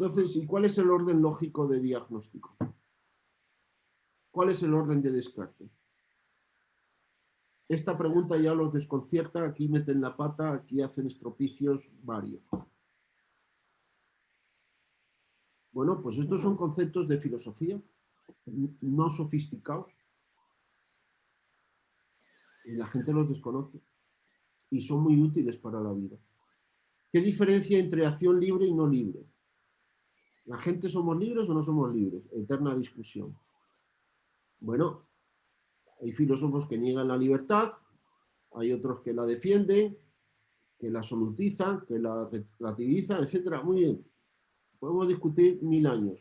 Entonces, ¿y cuál es el orden lógico de diagnóstico? ¿Cuál es el orden de descarte? Esta pregunta ya los desconcierta, aquí meten la pata, aquí hacen estropicios varios. Bueno, pues estos son conceptos de filosofía no sofisticados y la gente los desconoce y son muy útiles para la vida. ¿Qué diferencia entre acción libre y no libre? ¿La gente somos libres o no somos libres? Eterna discusión. Bueno, hay filósofos que niegan la libertad, hay otros que la defienden, que la absolutizan, que la relativizan, etc. Muy bien, podemos discutir 1000 años.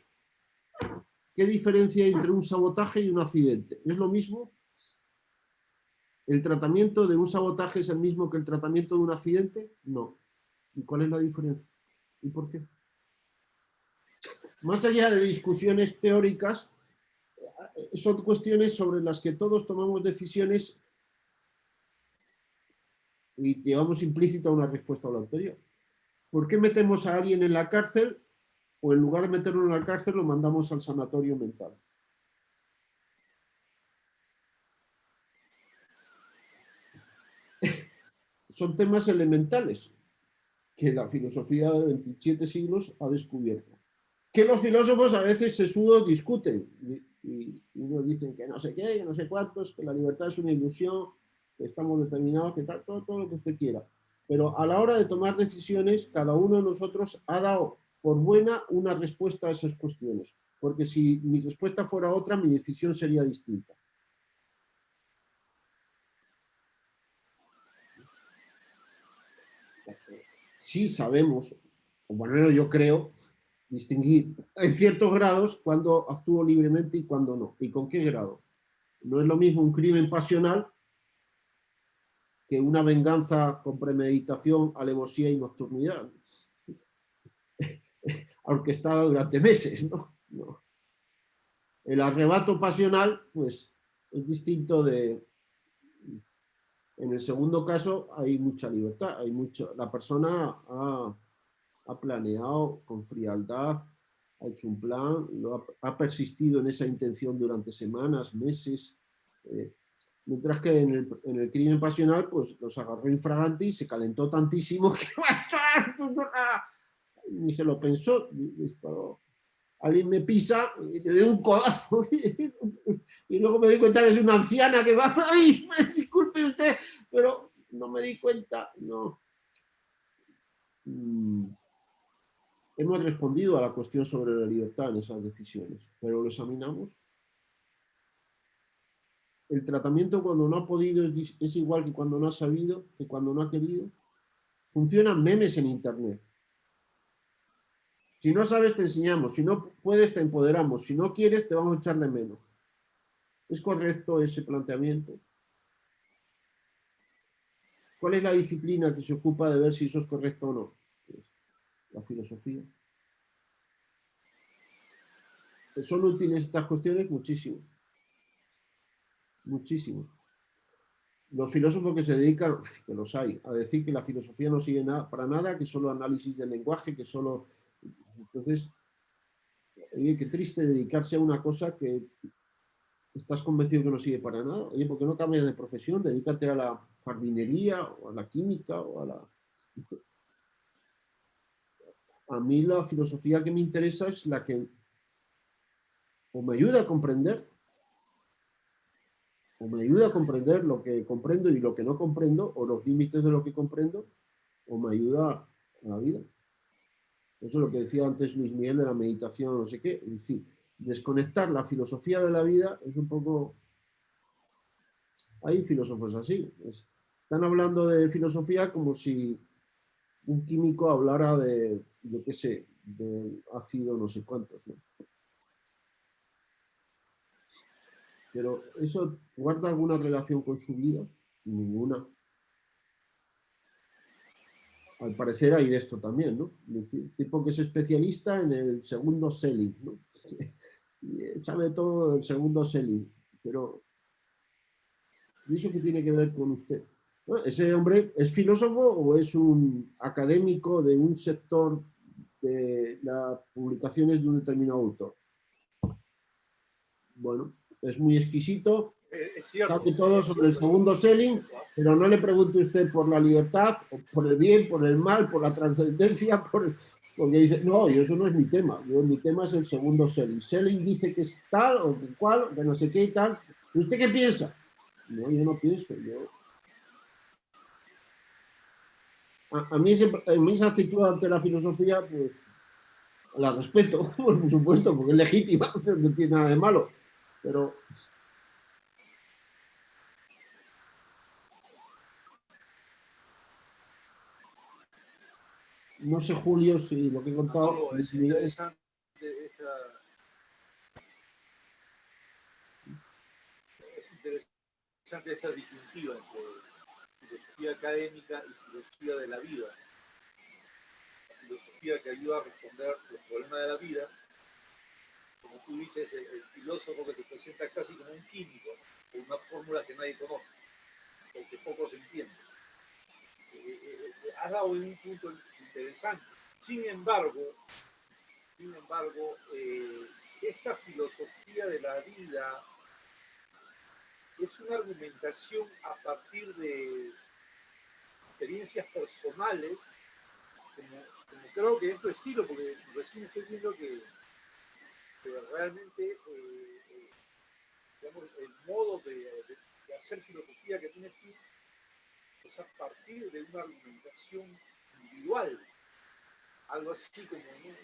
¿Qué diferencia hay entre un sabotaje y un accidente? ¿Es lo mismo? ¿El tratamiento de un sabotaje es el mismo que el tratamiento de un accidente? No. ¿Y cuál es la diferencia? ¿Y por qué? Más allá de discusiones teóricas, son cuestiones sobre las que todos tomamos decisiones y llevamos implícita una respuesta a la anterior. ¿Por qué metemos a alguien en la cárcel o en lugar de meterlo en la cárcel lo mandamos al sanatorio mental? Son temas elementales que la filosofía de 27 siglos ha descubierto. Que los filósofos a veces sesudos discuten y unos dicen que no sé qué, que no sé cuántos, que la libertad es una ilusión, que estamos determinados, que tal, todo lo que usted quiera. Pero a la hora de tomar decisiones, cada uno de nosotros ha dado por buena una respuesta a esas cuestiones. Porque si mi respuesta fuera otra, mi decisión sería distinta. Sí sabemos, o bueno, yo creo, distinguir en ciertos grados cuando actúo libremente y cuando no. ¿Y con qué grado? No es lo mismo un crimen pasional que una venganza con premeditación, alevosía y nocturnidad, orquestada durante meses, ¿no? No. El arrebato pasional, pues, es distinto de... En el segundo caso hay mucha libertad, hay mucho... La persona ha planeado con frialdad, ha hecho un plan, ha persistido en esa intención durante semanas, meses, mientras que en el crimen pasional, pues los agarró infraganti y se calentó tantísimo que ni se lo pensó, disparó. Alguien me pisa y le doy un codazo y luego me doy cuenta que es una anciana que va, ay, disculpe usted, pero no me di cuenta, no. Hemos respondido a la cuestión sobre la libertad en esas decisiones, pero lo examinamos. El tratamiento cuando no ha podido es igual que cuando no ha sabido, que cuando no ha querido. Funcionan memes en internet. Si no sabes, te enseñamos. Si no puedes, te empoderamos. Si no quieres, te vamos a echar de menos. ¿Es correcto ese planteamiento? ¿Cuál es la disciplina que se ocupa de ver si eso es correcto o no? Pues, la filosofía. ¿Son útiles estas cuestiones? Muchísimo. Muchísimo. Los filósofos que se dedican, que los hay, a decir que la filosofía no sirve para nada, que solo análisis del lenguaje, que solo... Entonces, oye, qué triste dedicarse a una cosa que estás convencido que no sirve para nada. Oye, ¿por qué no cambias de profesión? Dedícate a la jardinería o a la química o a la... A mí la filosofía que me interesa es la que o me ayuda a comprender o me ayuda a comprender lo que comprendo y lo que no comprendo, o los límites de lo que comprendo, o me ayuda a la vida. Eso es lo que decía antes Luis Miguel de la meditación, no sé qué. Es decir, desconectar la filosofía de la vida es un poco... Hay filósofos así. Están hablando de filosofía como si un químico hablara de, yo qué sé, del ácido no sé cuántos, ¿no? Pero ¿eso guarda alguna relación con su vida? Ninguna. Al parecer hay de esto también, ¿no? El tipo que es especialista en el segundo selling, ¿no? Y sabe todo del segundo selling, pero ¿y eso qué tiene que ver con usted? ¿No? ¿Ese hombre es filósofo o es un académico de un sector de las publicaciones de un determinado autor. Bueno, es muy exquisito, sabe todo sobre el segundo selling, pero no le pregunte usted por la libertad, o por el bien, por el mal, por la trascendencia, porque dice, no, eso no es mi tema, mi tema es el segundo selling. Selling dice que es tal o que cual, que no sé qué y tal. ¿Y usted qué piensa? No, yo no pienso, a mí esa actitud ante la filosofía, pues, la respeto, por supuesto, porque es legítima, no tiene nada de malo, pero no sé, Julio, si lo que he contado... Es interesante esa disyuntiva entre filosofía académica y filosofía de la vida. La filosofía que ayuda a responder los problemas de la vida, como tú dices, el filósofo que se presenta casi como un químico, con una fórmula que nadie conoce, o que poco se entiende. Has dado un punto interesante. Sin embargo, esta filosofía de la vida es una argumentación a partir de experiencias personales, como creo que es tu estilo, porque recién estoy viendo que realmente digamos, el modo de hacer filosofía que tienes tú es a partir de una argumentación individual, algo así como, ¿no?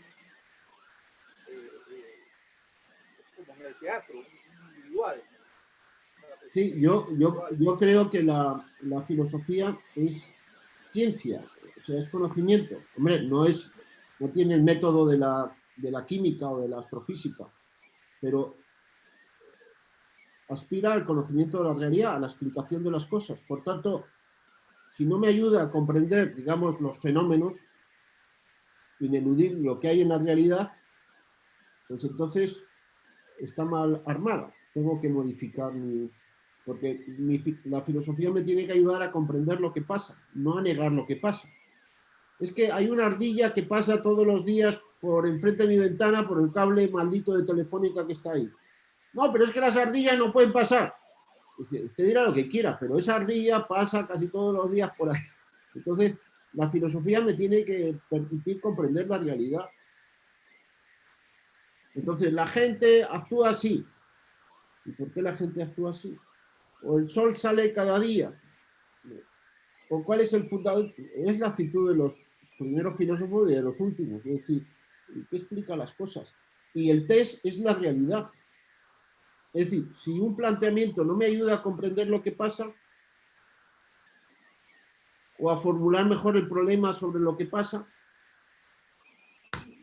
Como en el teatro, un individual. Sí, yo creo que la filosofía es ciencia, o sea, es conocimiento. Hombre, no tiene el método de la química o de la astrofísica, pero aspira al conocimiento de la realidad, a la explicación de las cosas. Por tanto, si no me ayuda a comprender, digamos, los fenómenos, ineludir lo que hay en la realidad, pues entonces está mal armada. Tengo que modificar porque la filosofía me tiene que ayudar a comprender lo que pasa, no a negar lo que pasa. Es que hay una ardilla que pasa todos los días por enfrente de mi ventana por el cable maldito de Telefónica que está ahí. No, pero es que las ardillas no pueden pasar. Usted dirá lo que quiera, pero esa ardilla pasa casi todos los días por ahí. Entonces, la filosofía me tiene que permitir comprender la realidad. Entonces, la gente actúa así. ¿Y por qué la gente actúa así? O el sol sale cada día. ¿O cuál es el fundador? Es la actitud de los primeros filósofos y de los últimos. Es decir, ¿qué explica las cosas? Y el test es la realidad. Es decir, si un planteamiento no me ayuda a comprender lo que pasa o a formular mejor el problema sobre lo que pasa,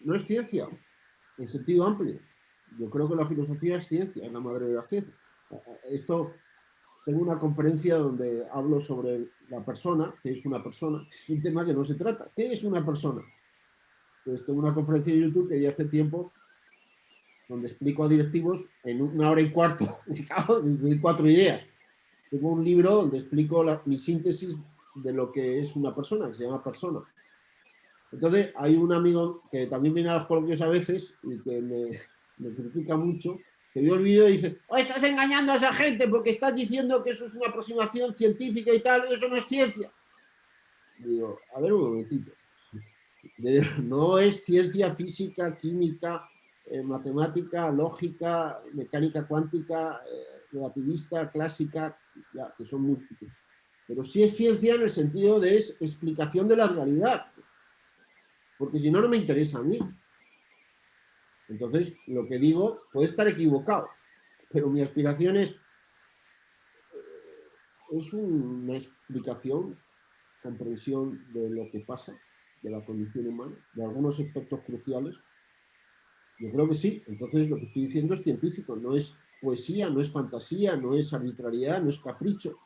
no es ciencia, en sentido amplio. Yo creo que la filosofía es ciencia, es la madre de la ciencia. Tengo una conferencia donde hablo sobre la persona, que es una persona, es un tema que no se trata. ¿Qué es una persona? Pues tengo una conferencia de YouTube que ya hace tiempo donde explico a directivos en 1 hora y cuarto, 4 ideas. Tengo un libro donde explico mi síntesis de lo que es una persona, que se llama Persona. Entonces, hay un amigo que también viene a los coloquios a veces y que me critica mucho, que vio el vídeo y dice, oh, estás engañando a esa gente porque estás diciendo que eso es una aproximación científica y tal, eso no es ciencia. Y digo, a ver un momentito. No es ciencia física, química, matemática, lógica, mecánica cuántica, relativista, clásica, ya, que son múltiples. Pero sí es ciencia en el sentido de explicación de la realidad, porque si no, no me interesa a mí. Entonces, lo que digo puede estar equivocado, pero mi aspiración es una explicación, comprensión de lo que pasa, de la condición humana, de algunos aspectos cruciales. Yo creo que sí. Entonces, lo que estoy diciendo es científico, no es poesía, no es fantasía, no es arbitrariedad, no es capricho.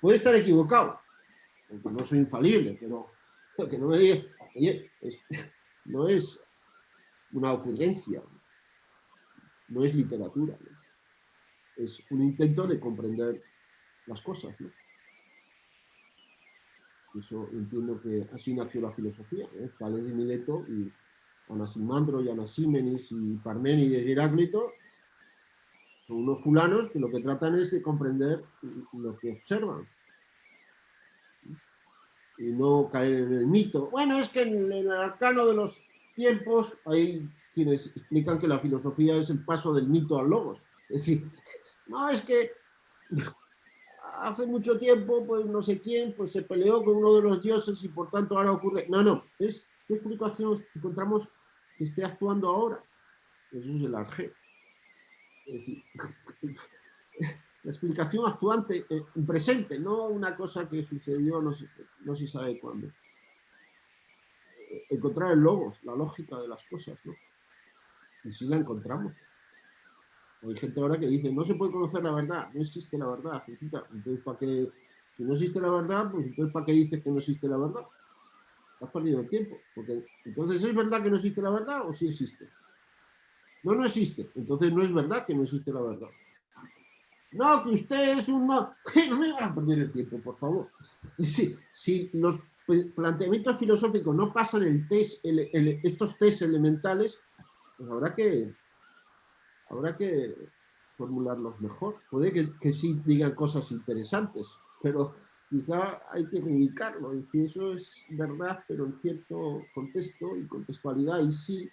Puede estar equivocado, porque no soy infalible, pero que no me diga, oye, no es una ocurrencia, no es literatura, ¿no? Es un intento de comprender las cosas, ¿no? Eso entiendo que así nació la filosofía, ¿eh? Tales de Mileto, y Anaximandro y Anaxímenes y Parménides y Heráclito, son unos fulanos que lo que tratan es de comprender lo que observan y no caer en el mito. Bueno, es que en el arcano de los tiempos hay quienes explican que la filosofía es el paso del mito al logos. Es decir, no, es que hace mucho tiempo, pues no sé quién, pues se peleó con uno de los dioses y por tanto ahora ocurre. No, no, es qué explicación encontramos que esté actuando ahora. Eso es el arjé. Es decir, la explicación actuante, presente, no una cosa que sucedió no se sabe cuándo. Encontrar el logos, la lógica de las cosas, ¿no? Y sí la encontramos. Hay gente ahora que dice, no se puede conocer la verdad, no existe la verdad. Entonces, ¿para qué? Si no existe la verdad, pues entonces ¿para qué dices que no existe la verdad? Has perdido el tiempo. Porque entonces, ¿es verdad que no existe la verdad o sí existe? No, no existe. Entonces no es verdad que no existe la verdad. No, que usted es un... No me van a perder el tiempo, por favor. Si los planteamientos filosóficos no pasan estos test elementales, pues habrá que formularlos mejor. Puede que sí digan cosas interesantes, pero quizá hay que reivindicarlo. Y si eso es verdad, pero en cierto contexto y contextualidad, y sí,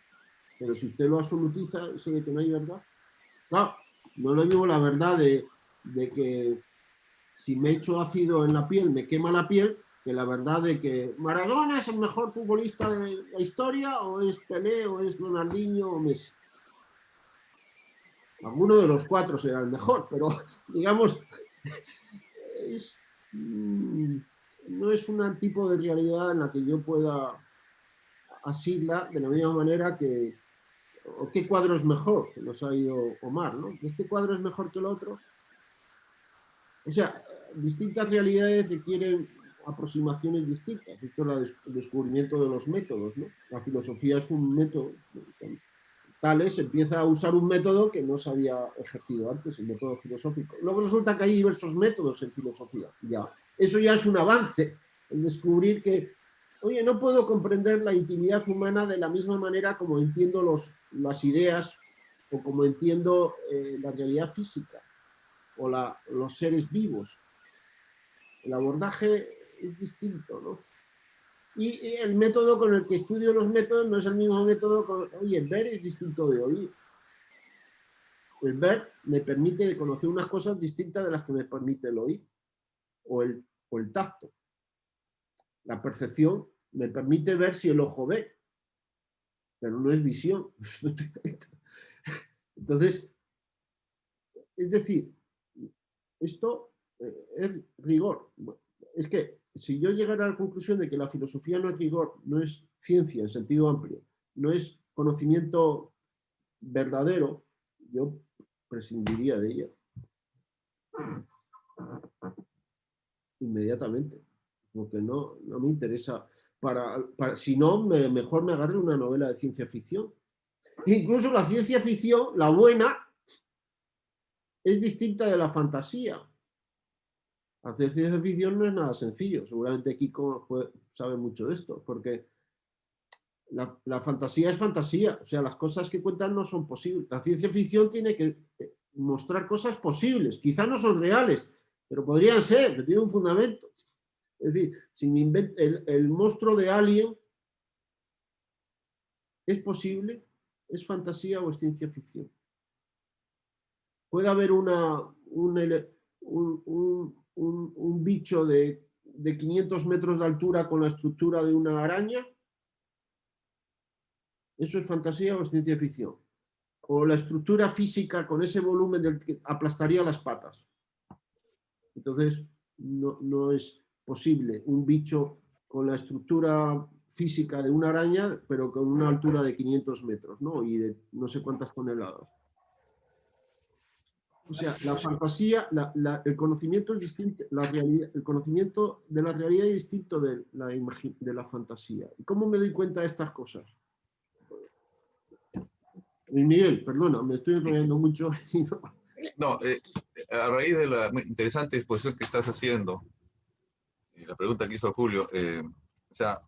pero si usted lo absolutiza, eso de que no hay verdad. Claro, no es lo mismo la verdad de que si me echo ácido en la piel me quema la piel, que la verdad de que Maradona es el mejor futbolista de la historia, o es Pelé, o es Ronaldinho, o Messi. Alguno de los cuatro será el mejor, pero digamos, es, no es un tipo de realidad en la que yo pueda asirla de la misma manera que o qué cuadro es mejor, que nos ha ido Omar, ¿no? Que este cuadro es mejor que el otro. O sea, distintas realidades requieren aproximaciones distintas. Esto es el descubrimiento de los métodos, ¿no? La filosofía es un método. Tales empieza a usar un método que no se había ejercido antes, el método filosófico. Luego resulta que hay diversos métodos en filosofía. Ya. Eso ya es un avance, el descubrir que, oye, no puedo comprender la intimidad humana de la misma manera como entiendo las ideas o como entiendo la realidad física o los seres vivos. El abordaje es distinto, ¿no? Y el método con el que estudio los métodos no es el mismo método con... Oye, ver es distinto de oír. El ver me permite conocer unas cosas distintas de las que me permite el oír o el tacto. La percepción me permite ver si el ojo ve, pero no es visión. Entonces, es decir, esto es rigor. Es que si yo llegara a la conclusión de que la filosofía no es rigor, no es ciencia en sentido amplio, no es conocimiento verdadero, yo prescindiría de ella inmediatamente, porque no me interesa. Si no, mejor me agarre una novela de ciencia ficción. Incluso la ciencia ficción, la buena, es distinta de la fantasía. Hacer ciencia ficción no es nada sencillo. Seguramente Kiko sabe mucho de esto, porque la fantasía es fantasía. O sea, las cosas que cuentan no son posibles. La ciencia ficción tiene que mostrar cosas posibles. Quizá no son reales, pero podrían ser, que tienen un fundamento. Es decir, si me invento el monstruo de Alien, ¿es posible? ¿Es fantasía o es ciencia ficción? Puede haber un bicho de 500 metros de altura con la estructura de una araña. ¿Eso es fantasía o es ciencia ficción? O la estructura física con ese volumen del que aplastaría las patas. Entonces, no es posible un bicho con la estructura física de una araña, pero con una altura de 500 metros, ¿no? Y de no sé cuántas toneladas. O sea, la fantasía, el conocimiento es distinto, el conocimiento de la realidad es distinto de la fantasía. ¿Y cómo me doy cuenta de estas cosas? Miguel, perdona, me estoy enrollando mucho. No, a raíz de la muy interesante exposición que estás haciendo, y la pregunta que hizo Julio, o sea,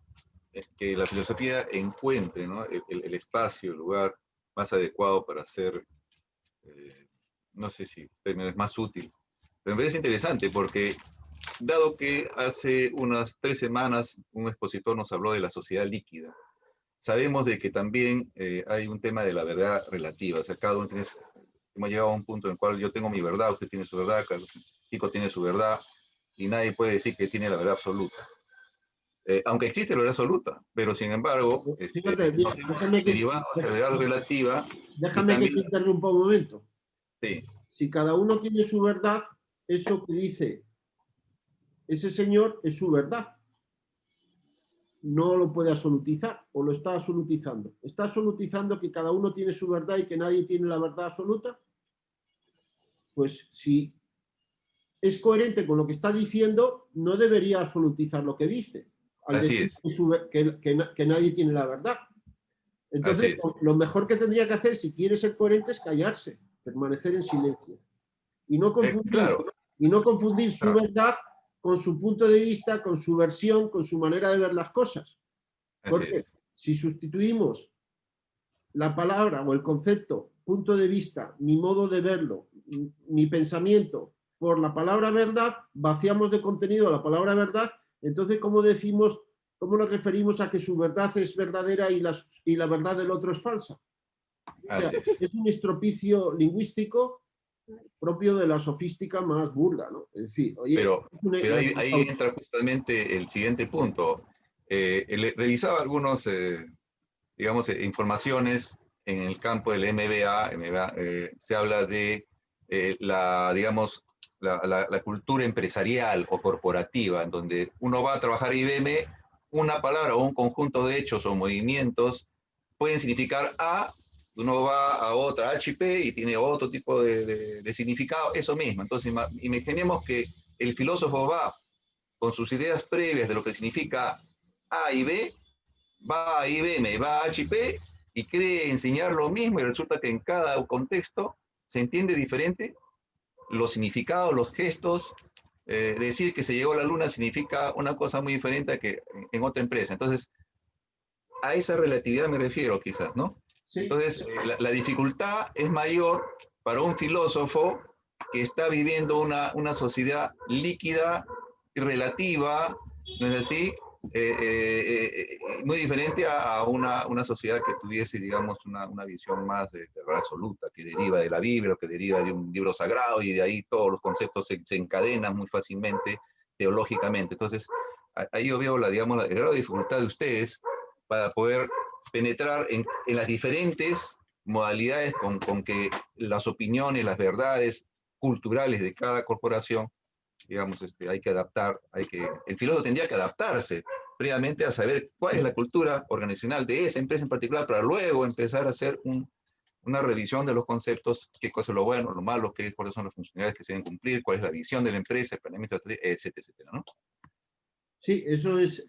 que la filosofía encuentre, ¿no? El espacio, el lugar más adecuado para ser, no sé si el término es más útil, pero me parece interesante porque, dado que hace unas 3 semanas un expositor nos habló de la sociedad líquida, sabemos de que también hay un tema de la verdad relativa, o sea, cada uno tiene, hemos llegado a un punto en el cual yo tengo mi verdad, usted tiene su verdad, Carlos Chico tiene su verdad, y nadie puede decir que tiene la verdad absoluta. Aunque existe la verdad absoluta, pero sin embargo, Fíjate, nos hemos derivado hacia la verdad relativa y déjame que te también, interrumpa un momento. sí, Si cada uno tiene su verdad, eso que dice ese señor es su verdad. No lo puede absolutizar o lo está absolutizando. ¿Está absolutizando que cada uno tiene su verdad y que nadie tiene la verdad absoluta? Pues si es coherente con lo que está diciendo, no debería absolutizar lo que dice, al así decir es, que nadie tiene la verdad. así Entonces, es. lo mejor que tendría que hacer si quiere ser coherente es callarse, permanecer en silencio y no confundir, Claro, su claro, verdad con su punto de vista, con su versión, con su manera de ver las cosas. así Porque es. si sustituimos la palabra o el concepto, punto de vista, mi modo de verlo, mi pensamiento, por la palabra verdad, vaciamos de contenido la palabra verdad, entonces, ¿cómo decimos, cómo nos referimos a que su verdad es verdadera y la verdad del otro es falsa? O sea, Así es. es un estropicio lingüístico propio de la sofística más burda, ¿no? Es decir, oye, Pero ahí entra justamente el siguiente punto. Revisaba algunos, digamos, informaciones en el campo del MBA, se habla de digamos, la cultura empresarial o corporativa, en donde uno va a trabajar IBM, una palabra o un conjunto de hechos o movimientos pueden significar A, uno va a otra HP y tiene otro tipo de significado, eso mismo. Entonces, imaginemos que el filósofo va con sus ideas previas de lo que significa A y B, va a IBM, va a HP y cree enseñar lo mismo y resulta que en cada contexto se entiende diferente los significados, los gestos. Decir que se llegó a la luna significa una cosa muy diferente a que en otra empresa. Entonces, a esa relatividad me refiero quizás, ¿no? sí, Entonces, la dificultad es mayor para un filósofo que está viviendo una sociedad líquida y relativa, ¿no es así? Muy diferente a una sociedad que tuviese, digamos, una visión más de verdad absoluta, que deriva de la Biblia, que deriva de un libro sagrado y de ahí todos los conceptos se encadenan muy fácilmente teológicamente. Entonces, ahí yo veo digamos, la gran dificultad de ustedes para poder penetrar en las diferentes modalidades con que las opiniones, las verdades culturales de cada corporación, digamos, hay que adaptar, el filósofo tendría que adaptarse previamente a saber cuál es la cultura organizacional de esa empresa en particular para luego empezar a hacer una revisión de los conceptos, qué cosa es lo bueno, lo malo, cuáles son las funcionalidades que se deben cumplir, cuál es la visión de la empresa, el planeamiento, etcétera, etcétera, ¿no? sí, eso es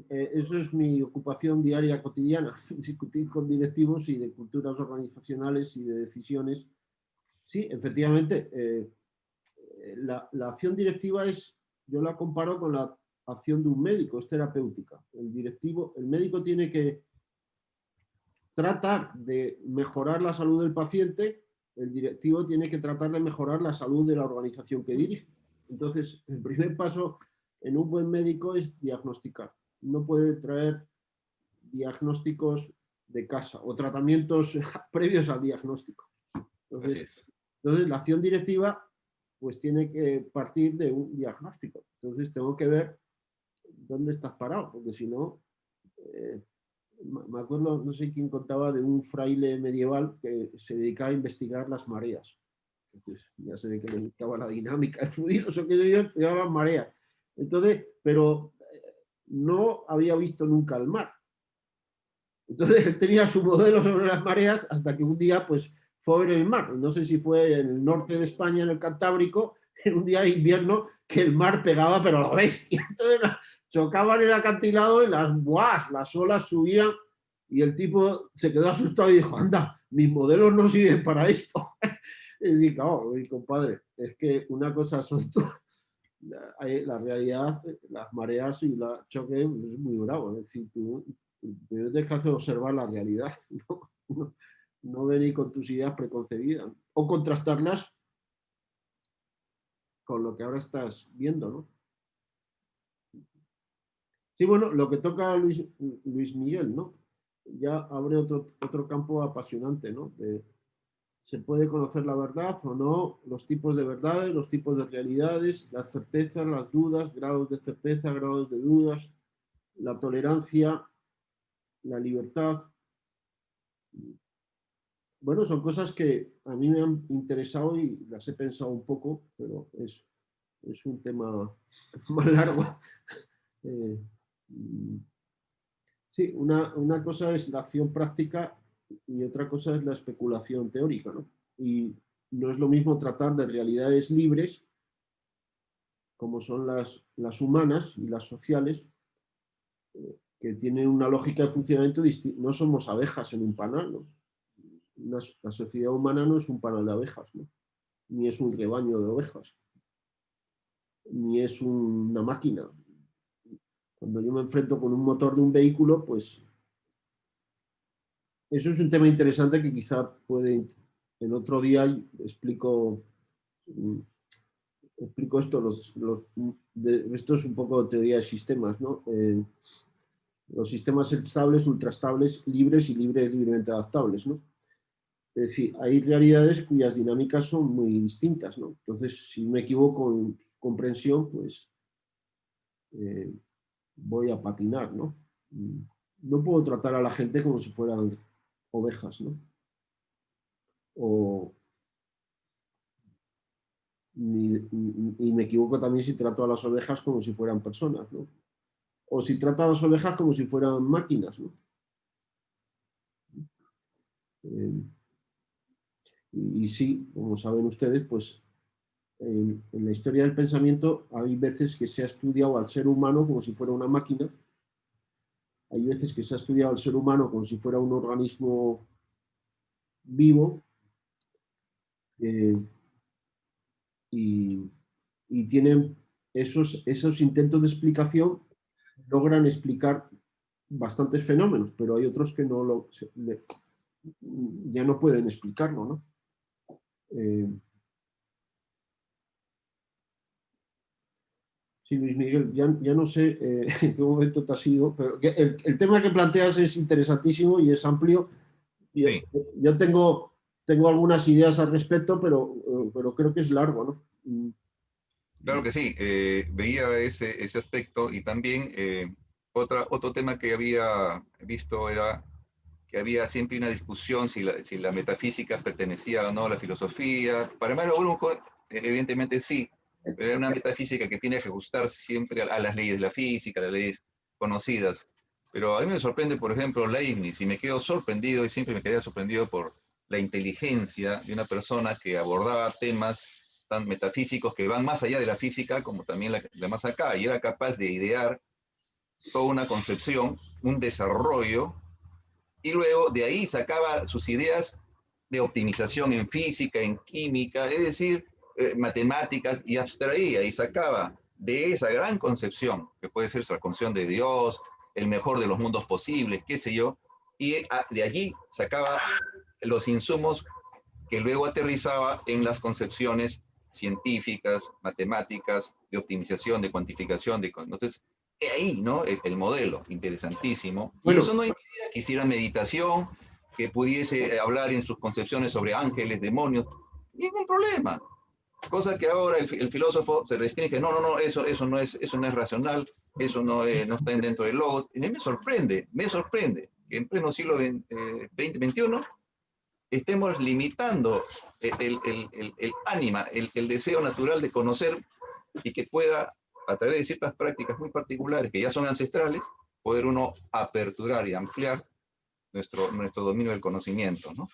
eso es mi ocupación diaria cotidiana, discutir con directivos y de culturas organizacionales y de decisiones. Sí, efectivamente, la acción directiva yo la comparo con la acción de un médico, es terapéutica. El médico tiene que tratar de mejorar la salud del paciente, el directivo tiene que tratar de mejorar la salud de la organización que dirige. Entonces, el primer paso en un buen médico es diagnosticar. No puede traer diagnósticos de casa o tratamientos previos al diagnóstico. Así Entonces, es. la acción directiva pues tiene que partir de un diagnóstico. Entonces, tengo que ver dónde estás parado, porque si no, me acuerdo, no sé quién contaba de un fraile medieval que se dedicaba a investigar las mareas. Entonces, ya sé de que le gustaba la dinámica de fluidos o que yo estudiaba las mareas. Entonces, pero no había visto nunca el mar. Entonces él tenía su modelo sobre las mareas hasta que un día pues fue a ver el mar. No sé si fue en el norte de España, en el Cantábrico, en un día de invierno que el mar pegaba, pero a la bestia. Entonces chocaban el acantilado y las olas subían y el tipo se quedó asustado y dijo, anda, mis modelos no sirven para esto. Y dije, oh, mi compadre, es que una cosa son tú la realidad, las mareas y la choque es muy bravo. Es decir, tú tienes que hacer observar la realidad, no venir con tus ideas preconcebidas o contrastarlas con lo que ahora estás viendo, ¿no? Sí, bueno, lo que toca Luis Miguel, ¿no? Ya abre otro campo apasionante, ¿no? Se puede conocer la verdad o no, los tipos de verdades, los tipos de realidades, las certezas, las dudas, grados de certeza, grados de dudas, la tolerancia, la libertad. Bueno, son cosas que a mí me han interesado y las he pensado un poco, pero es un tema más largo. Eh, sí, una cosa es la acción práctica y otra cosa es la especulación teórica, ¿no? Y no es lo mismo tratar de realidades libres, como son las humanas y las sociales, que tienen una lógica de funcionamiento distinta. No somos abejas en un panal, ¿no? La sociedad humana no es un panal de abejas, ¿no? Ni es un rebaño de ovejas, ni es una máquina. Cuando yo me enfrento con un motor de un vehículo, pues eso es un tema interesante que quizá puede, en otro día explico, explico esto, esto es un poco de teoría de sistemas, ¿no? Los sistemas estables, ultraestables, libres y libremente adaptables, ¿no? Es decir, hay realidades cuyas dinámicas son muy distintas, ¿no? Entonces, si me equivoco en comprensión, pues voy a patinar, ¿no? No puedo tratar a la gente como si fueran ovejas, ¿no? O, y me equivoco también si trato a las ovejas como si fueran personas, ¿no? O si trato a las ovejas como si fueran máquinas, ¿no? Eh, y sí, como saben ustedes, pues en la historia del pensamiento hay veces que se ha estudiado al ser humano como si fuera una máquina, hay veces que se ha estudiado al ser humano como si fuera un organismo vivo, eh, y, y tienen esos intentos de explicación, logran explicar bastantes fenómenos, pero hay otros que ya no pueden explicarlo, ¿no? Eh, sí, Luis Miguel, ya no sé en qué momento te has ido, pero el tema que planteas es interesantísimo y es amplio. Yo, Sí, yo tengo algunas ideas al respecto, pero creo que es largo, ¿no? claro que sí. Veía ese aspecto y también otro tema que había visto era que había siempre una discusión si la metafísica pertenecía o no a la filosofía. Para Mario Brujo, evidentemente sí, pero era una metafísica que tiene que ajustarse siempre a las leyes de la física, a las leyes conocidas. Pero a mí me sorprende, por ejemplo, Leibniz, y me quedo sorprendido, y siempre me quedé sorprendido por la inteligencia de una persona que abordaba temas tan metafísicos que van más allá de la física como también la más acá, y era capaz de idear toda una concepción, un desarrollo y luego de ahí sacaba sus ideas de optimización en física, en química, es decir, matemáticas, y abstraía y sacaba de esa gran concepción, que puede ser la concepción de Dios, el mejor de los mundos posibles, qué sé yo, y de allí sacaba los insumos que luego aterrizaba en las concepciones científicas, matemáticas, de optimización, de cuantificación, entonces, ahí, ¿no? El modelo, interesantísimo. Y Bueno, eso no impedía que hiciera meditación, que pudiese hablar en sus concepciones sobre ángeles, demonios, ningún problema. Cosa que ahora el filósofo se restringe, no, eso no es racional, eso no está dentro del logos. Y me sorprende que en pleno siglo XX, XXI, estemos limitando el ánima, el deseo natural de conocer y que pueda, a través de ciertas prácticas muy particulares que ya son ancestrales, poder uno aperturar y ampliar nuestro dominio del conocimiento, ¿no?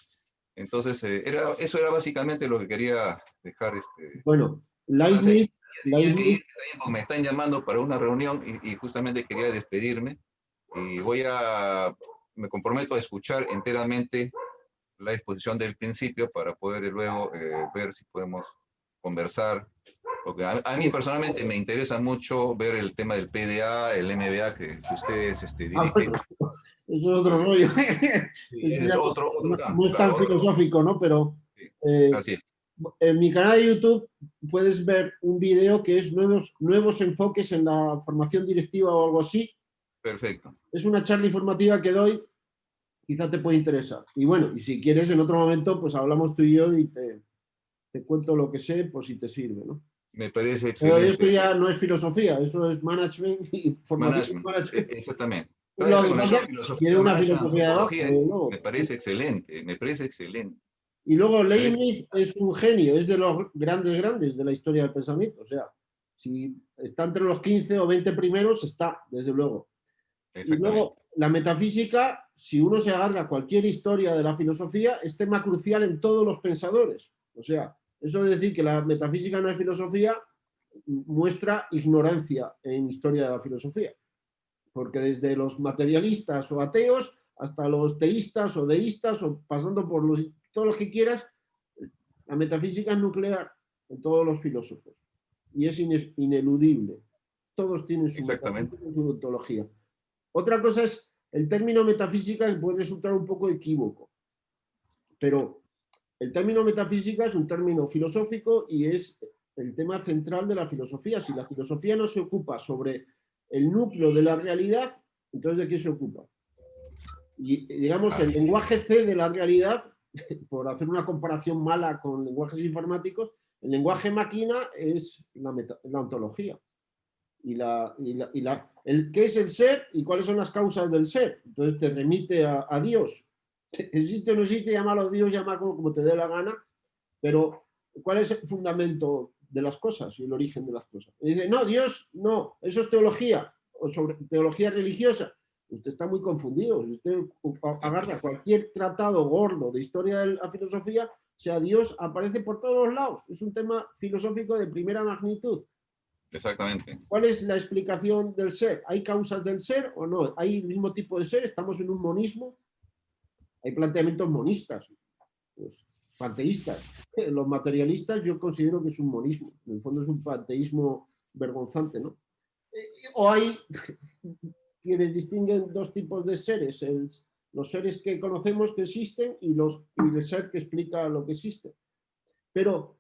Entonces, eso era básicamente lo que quería dejar bueno, avance. Leibniz, Ya tenía que Leibniz, ir, porque me están llamando para una reunión y justamente quería despedirme y me comprometo a escuchar enteramente la exposición del principio para poder luego ver si podemos conversar Porque a mí personalmente me interesa mucho ver el tema del PDA, el MBA que ustedes dirigen. Bueno, eso es otro rollo. Sí, Eso es ya otro no campo, es claro, tan filosófico, ¿no? Pero sí, eh, así es, en mi canal de YouTube puedes ver un video que es nuevos enfoques en la formación directiva o algo así. perfecto. Es una charla informativa que doy, quizá te puede interesar. Y bueno, y si quieres en otro momento, pues hablamos tú y yo y te cuento lo que sé por si te sirve, ¿no? Me parece Pero eso excelente. ya no es filosofía, eso es management y formación de Management, management. exactamente. Toda Lo esa que pasa conexión es que tiene filosofía, una management, filosofía de abajo, antropología, desde luego. me parece excelente, me parece excelente. Y luego Me parece- Leibniz es un genio, es de los grandes de la historia del pensamiento. O sea, si está entre los 15 o 20 primeros, está, desde luego. Y Exactamente, luego, la metafísica, si uno se agarra a cualquier historia de la filosofía, es tema crucial en todos los pensadores. O sea, eso de decir que la metafísica no es filosofía muestra ignorancia en historia de la filosofía. Porque desde los materialistas o ateos hasta los teístas o deístas o pasando por todos los que quieras, la metafísica es nuclear en todos los filósofos y es ineludible. Todos tienen su exactamente. metafísica y su ontología. Otra cosa es el término metafísica que puede resultar un poco equívoco, pero el término metafísica es un término filosófico y es el tema central de la filosofía. Si la filosofía no se ocupa sobre el núcleo de la realidad, entonces ¿de qué se ocupa? Y digamos, Ah, el lenguaje C de la realidad, por hacer una comparación mala con lenguajes informáticos, el lenguaje máquina es la ontología. ¿Qué es el ser y cuáles son las causas del ser? Entonces te remite a Dios. Existe o no existe, llámalo Dios, llámalo como te dé la gana, pero ¿cuál es el fundamento de las cosas y el origen de las cosas? Y dice, no, Dios, no, eso es teología, o sobre teología religiosa. Usted está muy confundido. Si usted agarra cualquier tratado gordo de historia de la filosofía, o sea, Dios aparece por todos los lados. Es un tema filosófico de primera magnitud. exactamente, ¿Cuál es la explicación del ser? ¿Hay causas del ser o no? ¿Hay el mismo tipo de ser? ¿Estamos en un monismo? Hay planteamientos monistas, pues, panteístas. Los materialistas yo considero que es un monismo. En el fondo es un panteísmo vergonzante, ¿no? O hay quienes distinguen dos tipos de seres, los seres que conocemos que existen y el ser que explica lo que existe. Pero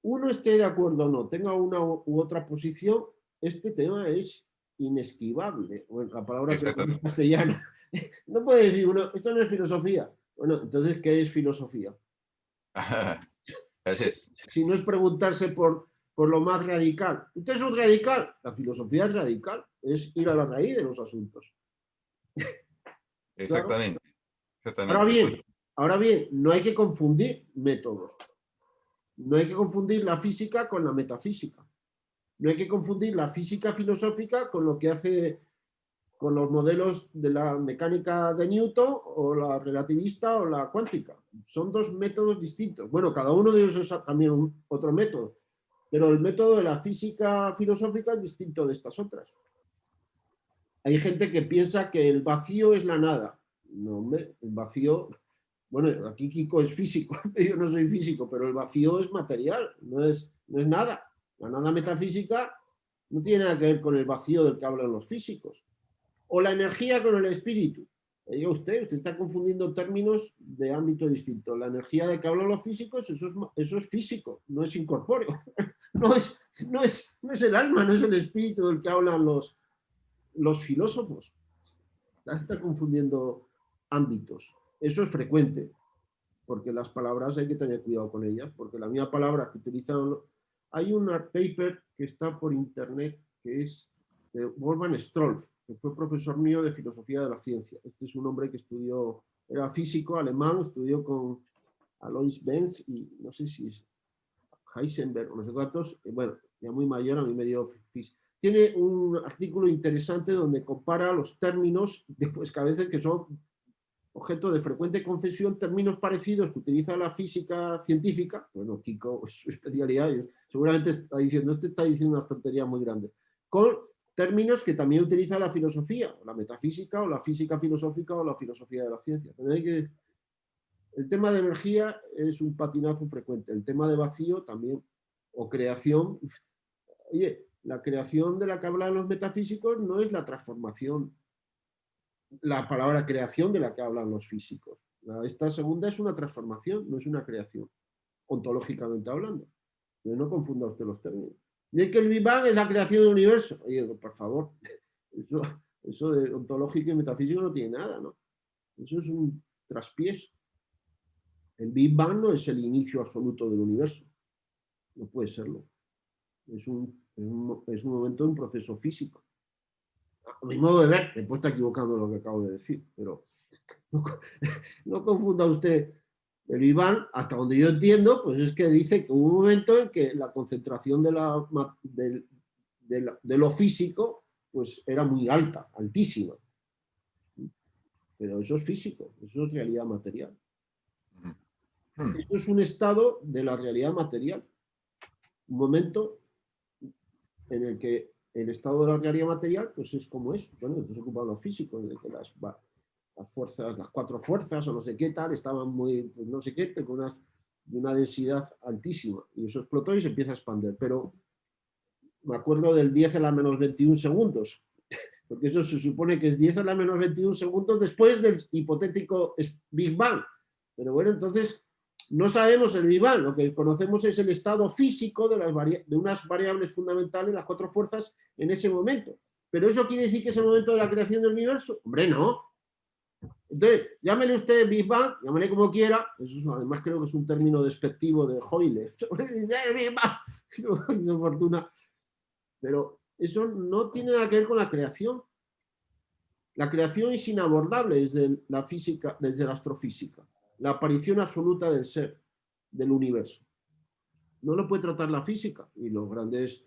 uno esté de acuerdo o no, tenga una u otra posición, este tema es inesquivable. Bueno, la palabra que es exactamente. castellana. No puede decir uno, esto no es filosofía. Bueno, entonces, ¿qué es filosofía? Así es, Si no es preguntarse por lo más radical. ¿Usted es un radical? La filosofía es radical, es ir a la raíz de los asuntos. Claro. exactamente, Ahora exactamente. bien, ahora bien, no hay que confundir métodos. No hay que confundir la física con la metafísica. No hay que confundir la física filosófica con lo que hace con los modelos de la mecánica de Newton o la relativista o la cuántica. Son dos métodos distintos. Bueno, cada uno de ellos es también otro método, pero el método de la física filosófica es distinto de estas otras. Hay gente que piensa que el vacío es la nada. No, hombre, el vacío, bueno, aquí Kiko es físico, yo no soy físico, pero el vacío es material, no es nada. La nada metafísica no tiene nada que ver con el vacío del que hablan los físicos. O la energía con el espíritu. Diga usted está confundiendo términos de ámbito distinto. La energía de que hablan los físicos, eso es físico, no es incorpóreo. No es el alma, no es el espíritu del que hablan los filósofos. Está confundiendo ámbitos. Eso es frecuente, porque las palabras hay que tener cuidado con ellas, porque la misma palabra que utilizan... Hay un paper que está por internet que es de Wolfgang Strolf, que fue profesor mío de filosofía de la ciencia. Este es un hombre que estudió, era físico alemán, estudió con Alois Benz y no sé si es Heisenberg o no sé cuántos, bueno, ya muy mayor, a mí me dio física. Tiene un artículo interesante donde compara los términos, pues que a veces que son objeto de frecuente confesión, términos parecidos que utiliza la física científica. Bueno, Kiko es su especialidad, seguramente está diciendo, este está diciendo unas tonterías muy grandes, con términos que también utiliza la filosofía, la metafísica o la física filosófica o la filosofía de la ciencia. Pero hay que, el tema de energía es un patinazo frecuente, el tema de vacío también, o creación, Oye, la creación de la que hablan los metafísicos no es la transformación, la palabra creación de la que hablan los físicos. Esta segunda es una transformación, no es una creación, ontológicamente hablando. Pero no confunda usted los términos. Y que el Big Bang es la creación del universo. Oye, por favor, eso de ontológico y metafísico no tiene nada, ¿no? Eso es un traspiés. El Big Bang no es el inicio absoluto del universo. No puede serlo. Es un momento de un proceso físico. A mi modo de ver, me puedo estar equivocando en lo que acabo de decir, pero no confunda usted el Big Bang, hasta donde yo entiendo, pues es que dice que hubo un momento en que la concentración de lo físico pues era muy alta, altísima. Pero eso es físico, eso es realidad material. Eso es un estado de la realidad material. Un momento en el que el estado de la realidad material pues es como es. Bueno, eso se ocupan los físicos, de que las fuerzas, las 4 fuerzas o no sé qué tal, estaban muy, pues no sé qué, con una densidad altísima. Y eso explotó y se empieza a expandir. Pero me acuerdo del 10 a la menos 21 segundos, porque eso se supone que es 10 a la menos 21 segundos después del hipotético Big Bang. Pero bueno, entonces no sabemos el Big Bang, lo que conocemos es el estado físico de unas variables fundamentales, las 4 fuerzas, en ese momento. ¿Pero eso quiere decir que es el momento de la creación del universo? Hombre, no. Entonces, llámele usted Big Bang, llámele como quiera, eso además creo que es un término despectivo de Hoyle, Big Bang, hizo fortuna, pero eso no tiene nada que ver con la creación. La creación es inabordable desde la física, desde la astrofísica, la aparición absoluta del ser, del universo. No lo puede tratar la física, y los grandes,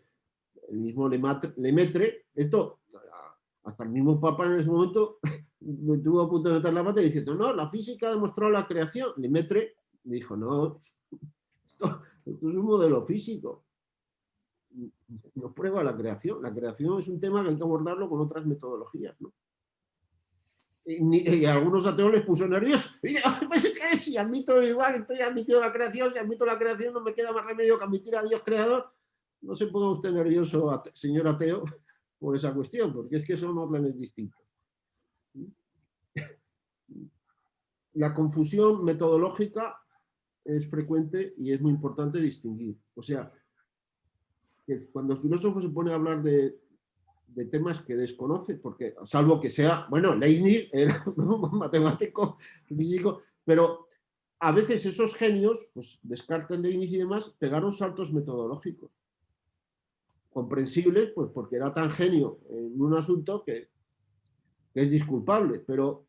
el mismo Lemaitre, esto, hasta el mismo Papa en ese momento me tuvo a punto de meter la pata diciendo, no, la física ha demostrado la creación. Lemaitre me dijo, no, esto es un modelo físico. No prueba la creación. La creación es un tema que hay que abordarlo con otras metodologías, ¿no? Y a algunos ateos les puso nerviosos. Pues es que si admito igual, estoy admitido la creación, si admito la creación no me queda más remedio que admitir a Dios creador. No se ponga usted nervioso, señor ateo, por esa cuestión, porque es que son órdenes distintos. La confusión metodológica es frecuente y es muy importante distinguir. O sea, que cuando el filósofo se pone a hablar de temas que desconoce, porque salvo que sea, bueno, Leibniz era un matemático, físico, pero a veces esos genios, pues Descartes, Leibniz y demás, pegaron saltos metodológicos, comprensibles, pues porque era tan genio en un asunto que es disculpable, pero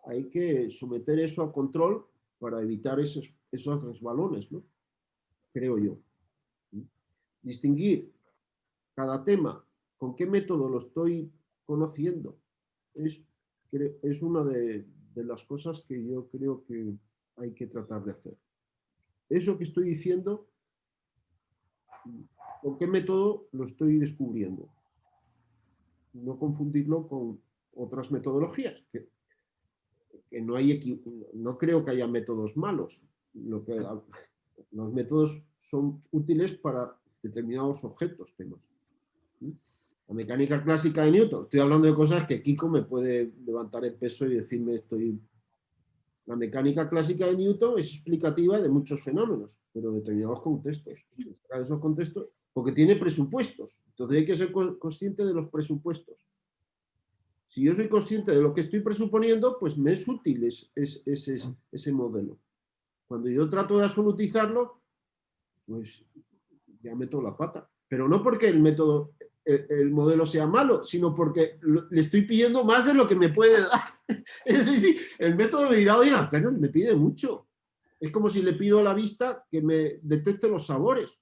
hay que someter eso a control para evitar esos resbalones, ¿no? Creo yo. Distinguir cada tema, con qué método lo estoy conociendo, es una de las cosas que yo creo que hay que tratar de hacer. Eso que estoy diciendo, ¿con qué método lo estoy descubriendo? No confundirlo con otras metodologías, que no creo que haya métodos malos. Los métodos son útiles para determinados objetos, temas. La mecánica clásica de Newton, estoy hablando de cosas que Kiko me puede levantar el peso y decirme La mecánica clásica de Newton es explicativa de muchos fenómenos, pero de determinados contextos. De esos contextos, porque tiene presupuestos. Entonces hay que ser consciente de los presupuestos. Si yo soy consciente de lo que estoy presuponiendo, pues me es útil ese modelo. Cuando yo trato de absolutizarlo, pues ya meto la pata. Pero no porque el modelo sea malo, sino porque le estoy pidiendo más de lo que me puede dar. Es decir, el método me dirá, oiga, usted me pide mucho. Es como si le pido a la vista que me detecte los sabores.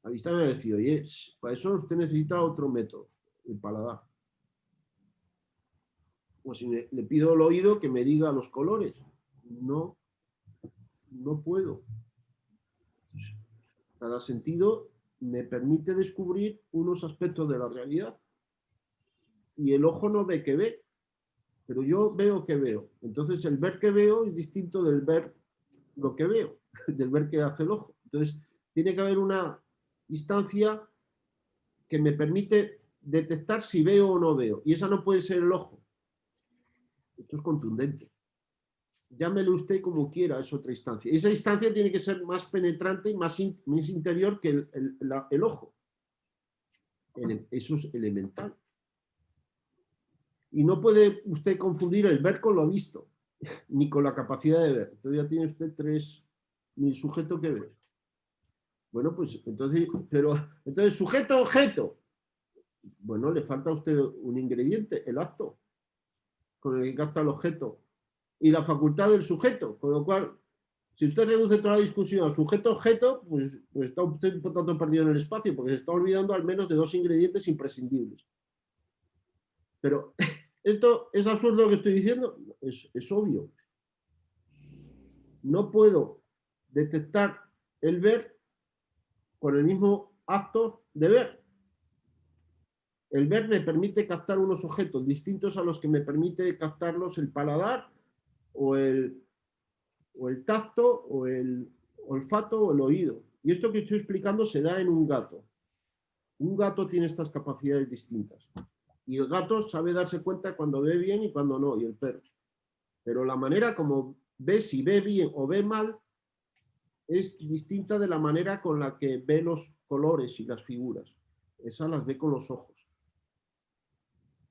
La vista me va a decir, oye, para eso usted necesita otro método, el paladar. O si le pido al oído que me diga los colores. No puedo. Cada sentido me permite descubrir unos aspectos de la realidad. Y el ojo no ve que ve, pero yo veo que veo. Entonces el ver que veo es distinto del ver lo que veo, del ver que hace el ojo. Entonces tiene que haber una instancia que me permite detectar si veo o no veo. Y esa no puede ser el ojo. Esto es contundente. Llámele usted como quiera, es otra instancia. Esa instancia tiene que ser más penetrante y más interior que el ojo. Eso es elemental. Y no puede usted confundir el ver con lo visto, ni con la capacidad de ver. Entonces ya tiene usted ni sujeto que ver. Bueno, pues entonces sujeto, objeto. Bueno, le falta a usted un ingrediente, el acto, con el que capta el objeto. Y la facultad del sujeto, con lo cual, si usted reduce toda la discusión a sujeto-objeto, pues está usted un tanto perdido en el espacio, porque se está olvidando al menos de dos ingredientes imprescindibles. Pero esto es absurdo lo que estoy diciendo, es obvio. No puedo detectar el ver con el mismo acto de ver. El ver me permite captar unos objetos distintos a los que me permite captarlos el paladar o el tacto o el olfato o el oído. Y esto que estoy explicando se da en un gato. Un gato tiene estas capacidades distintas. Y el gato sabe darse cuenta cuando ve bien y cuando no, y el perro. Pero la manera como ve, si ve bien o ve mal, es distinta de la manera con la que ve los colores y las figuras. Esas las ve con los ojos.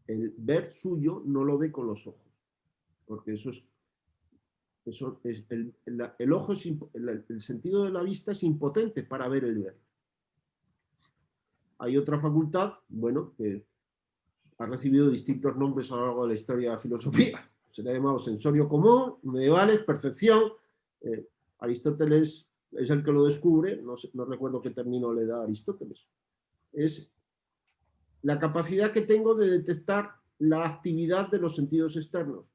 El ver suyo no lo ve con los ojos, porque el ojo el sentido de la vista es impotente para ver el ver. Hay otra facultad, bueno, que ha recibido distintos nombres a lo largo de la historia de la filosofía. Se le ha llamado sensorio común, medievales, percepción. Aristóteles es el que lo descubre, no recuerdo qué término le da a Aristóteles. Es la capacidad que tengo de detectar la actividad de los sentidos externos.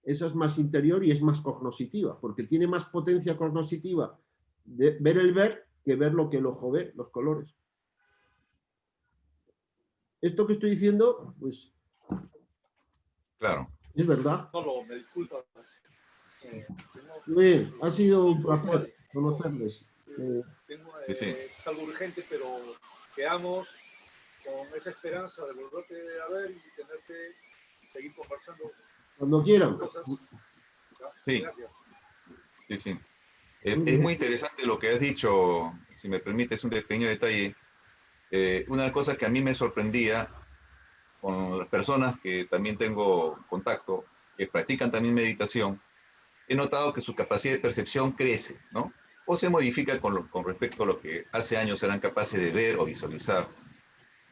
Esa es más interior y es más cognoscitiva, porque tiene más potencia cognoscitiva de ver el ver que ver lo que el ojo ve, los colores. Esto que estoy diciendo, pues... Claro. Es verdad. Solo me disculpas. Bien, ha sido un placer conocerles. Es algo urgente, pero quedamos con esa esperanza de volverte a ver y tenerte seguir conversando. Cuando quieran. Sí. Gracias. Sí, sí. Es muy interesante lo que has dicho, si me permites un pequeño detalle. Una cosa que a mí me sorprendía con las personas que también tengo contacto, que practican también meditación, he notado que su capacidad de percepción crece, ¿no? O se modifica con respecto a lo que hace años eran capaces de ver o visualizar.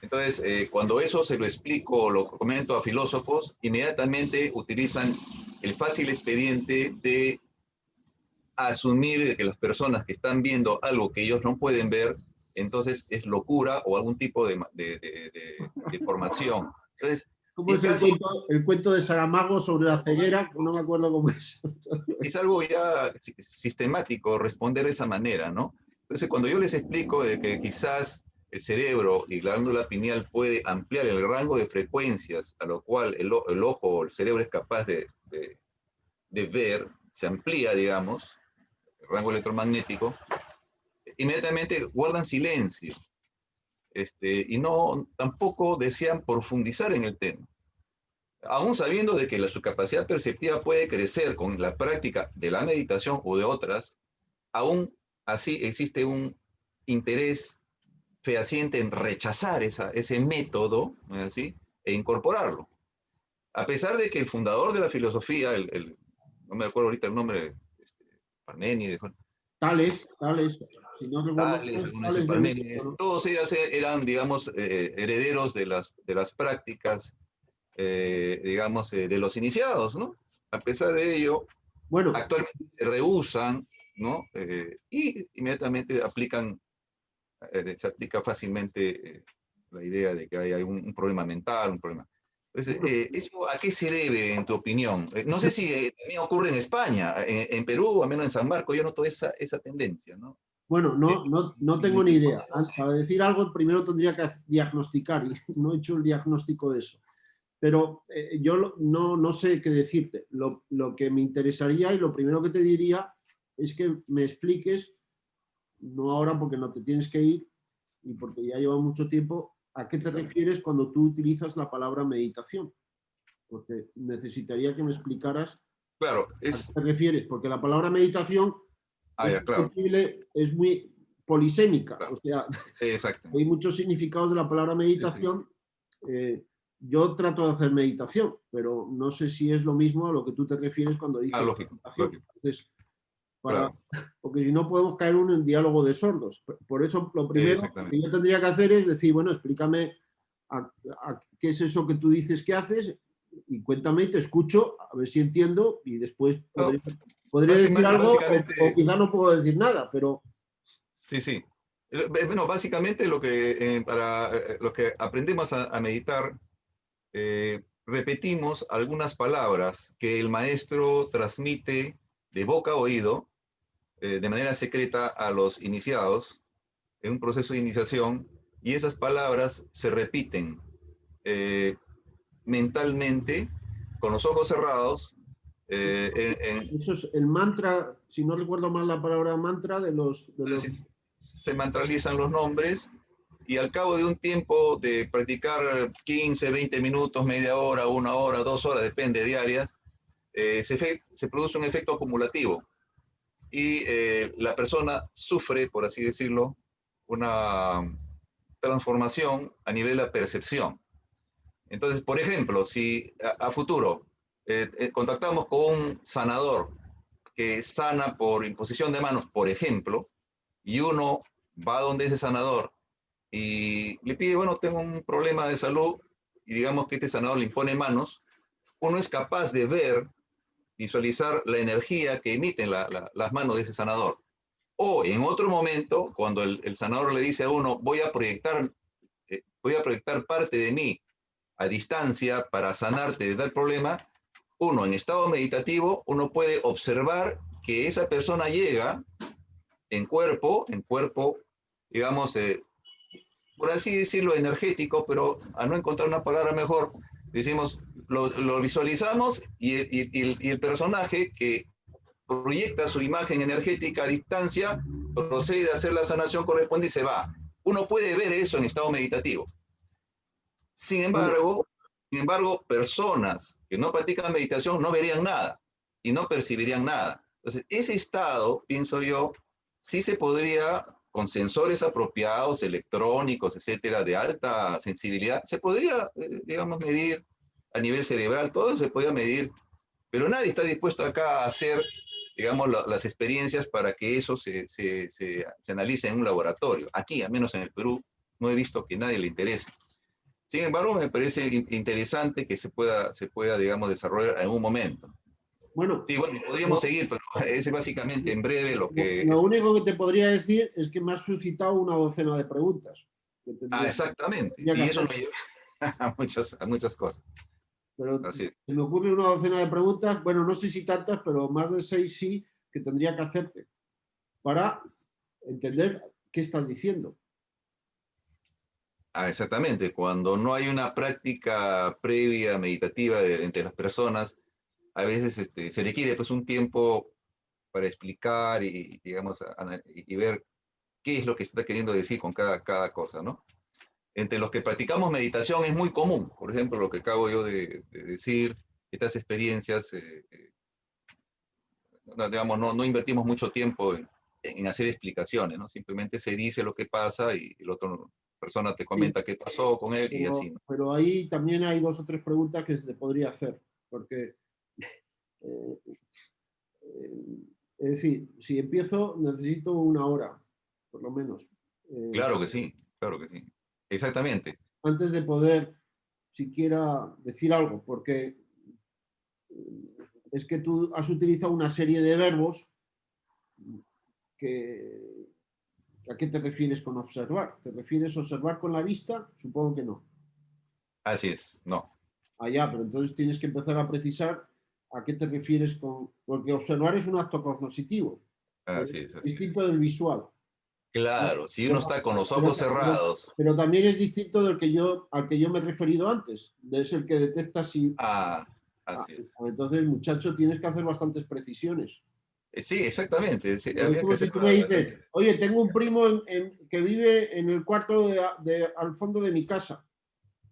Entonces, cuando eso se lo explico o lo comento a filósofos, inmediatamente utilizan el fácil expediente de asumir que las personas que están viendo algo que ellos no pueden ver, entonces es locura o algún tipo de formación. Entonces, ¿cómo es el cuento de Saramago sobre la ceguera? No me acuerdo cómo es. Es algo ya sistemático responder de esa manera, ¿no? Entonces, cuando yo les explico de que quizás el cerebro y la glándula pineal puede ampliar el rango de frecuencias a lo cual el ojo o el cerebro es capaz de ver, se amplía, digamos, el rango electromagnético, inmediatamente guardan silencio. Y no, tampoco desean profundizar en el tema. Aún sabiendo de que su capacidad perceptiva puede crecer con la práctica de la meditación o de otras, aún así existe un interés fehaciente en rechazar ese método, ¿no es así?, e incorporarlo. A pesar de que el fundador de la filosofía, no me acuerdo ahorita el nombre, Parménides, Tales, si no recuerdo, Parménides, todos ellos eran, digamos, herederos de las prácticas, digamos, de los iniciados, ¿no? A pesar de ello, bueno, actualmente se rehúsan, ¿no? Y inmediatamente se aplica fácilmente la idea de que hay un problema mental, un problema. Entonces, ¿eso a qué se debe, en tu opinión? No sé si también ocurre en España, en Perú, al menos en San Marcos, yo noto esa tendencia, ¿no? Bueno, no tengo ni idea. Para decir algo, primero tendría que diagnosticar, y no he hecho el diagnóstico de eso. Pero yo no sé qué decirte. Lo que me interesaría y lo primero que te diría es que me expliques no ahora porque no te tienes que ir y porque ya lleva mucho tiempo, ¿a qué te refieres cuando tú utilizas la palabra meditación? Porque necesitaría que me explicaras Claro, a qué te refieres, porque la palabra meditación es ya, claro, posible, es muy polisémica, claro, o sea, exacto. hay muchos significados de la palabra Sí, sí. meditación. Yo trato de hacer meditación, pero no sé si es lo mismo a lo que tú te refieres cuando dices Lógico, meditación. lógico, Entonces, para, claro, porque si no podemos caer en un diálogo de sordos. Por eso, lo primero que exactamente. yo tendría que hacer es decir, bueno, explícame qué es eso que tú dices que haces y cuéntame y te escucho, a ver si entiendo y después No, podría decir algo o básicamente, quizá no puedo decir nada, pero... sí, sí. Bueno, básicamente para los que aprendemos a meditar, repetimos algunas palabras que el maestro transmite de boca a oído, de manera secreta a los iniciados en un proceso de iniciación, y esas palabras se repiten eh, mentalmente con los ojos cerrados. Eso es el mantra, si no recuerdo mal la palabra mantra, Así se mantralizan los nombres, y al cabo de un tiempo de practicar 15, 20 minutos, media hora, una hora, 2 horas, depende diaria, se produce un efecto acumulativo y la persona sufre, por así decirlo, una transformación a nivel de la percepción. Entonces, por ejemplo, si a futuro contactamos con un sanador que sana por imposición de manos, por ejemplo, y uno va donde ese sanador y le pide, bueno, tengo un problema de salud, y digamos que este sanador le impone manos, uno es capaz de ver, visualizar la energía que emiten las manos de ese sanador. O en otro momento, cuando el sanador le dice a uno, voy a proyectar parte de mí a distancia para sanarte de tal problema, uno en estado meditativo, uno puede observar que esa persona llega en cuerpo, digamos, por así decirlo, energético, pero a no encontrar una palabra mejor, decimos, lo visualizamos, y el personaje que proyecta su imagen energética a distancia procede a hacer la sanación correspondiente y se va. Uno puede ver eso en estado meditativo. Sin Bueno, embargo, personas que no practican meditación no verían nada y no percibirían nada. Entonces, ese estado, pienso yo, sí se podría, con sensores apropiados, electrónicos, etcétera, de alta sensibilidad, se podría, digamos, medir a nivel cerebral, todo eso se podría medir, pero nadie está dispuesto acá a hacer, digamos, las experiencias para que eso se analice en un laboratorio. Aquí, al menos en el Perú, no he visto que a nadie le interese. Sin embargo, me parece interesante que se pueda, digamos, desarrollar en un momento. bueno, Sí, bueno, podríamos lo, seguir, pero ese es básicamente en breve lo que lo es. único que te podría decir es que me has suscitado una docena de preguntas que Exactamente. tendría que Y eso hacer, nos lleva a muchas cosas. pero Así es. se me ocurre una docena de preguntas, bueno, no sé si tantas, pero más de 6 sí, que tendría que hacerte para entender qué estás diciendo. Exactamente. Cuando no hay una práctica previa meditativa entre las personas, a veces se requiere pues un tiempo para explicar y digamos, y ver qué es lo que se está queriendo decir con cada cosa, ¿no? Entre los que practicamos meditación es muy común, por ejemplo, lo que acabo yo de decir, estas experiencias, digamos, no invertimos mucho tiempo en hacer explicaciones, ¿no? Simplemente se dice lo que pasa y la otra persona te Sí, comenta qué pasó con él y así, ¿no? pero ahí también hay 2 o 3 preguntas que se te podría hacer, porque, eh, eh, es decir, si empiezo necesito una hora, por lo menos, eh, Claro que sí, claro que sí. Exactamente. antes de poder siquiera decir algo, porque es que tú has utilizado una serie de verbos que... ¿A qué te refieres con observar? ¿Te refieres a observar con la vista? Supongo que no. Así es, no. Allá, pero entonces tienes que empezar a precisar a qué te refieres con... Porque observar es un acto cognoscitivo, pero Así es es, así es. distinto del visual. Claro, si uno Pero, está con los pero, ojos cerrados, pero también es distinto del que al que yo me he referido antes. Es el que detecta si... ah, así es. Entonces, muchacho, tienes que hacer bastantes precisiones. Sí, exactamente. Sí, Es habría como que si hacer tú me dices, oye, tengo un primo que vive en el cuarto al fondo de mi casa.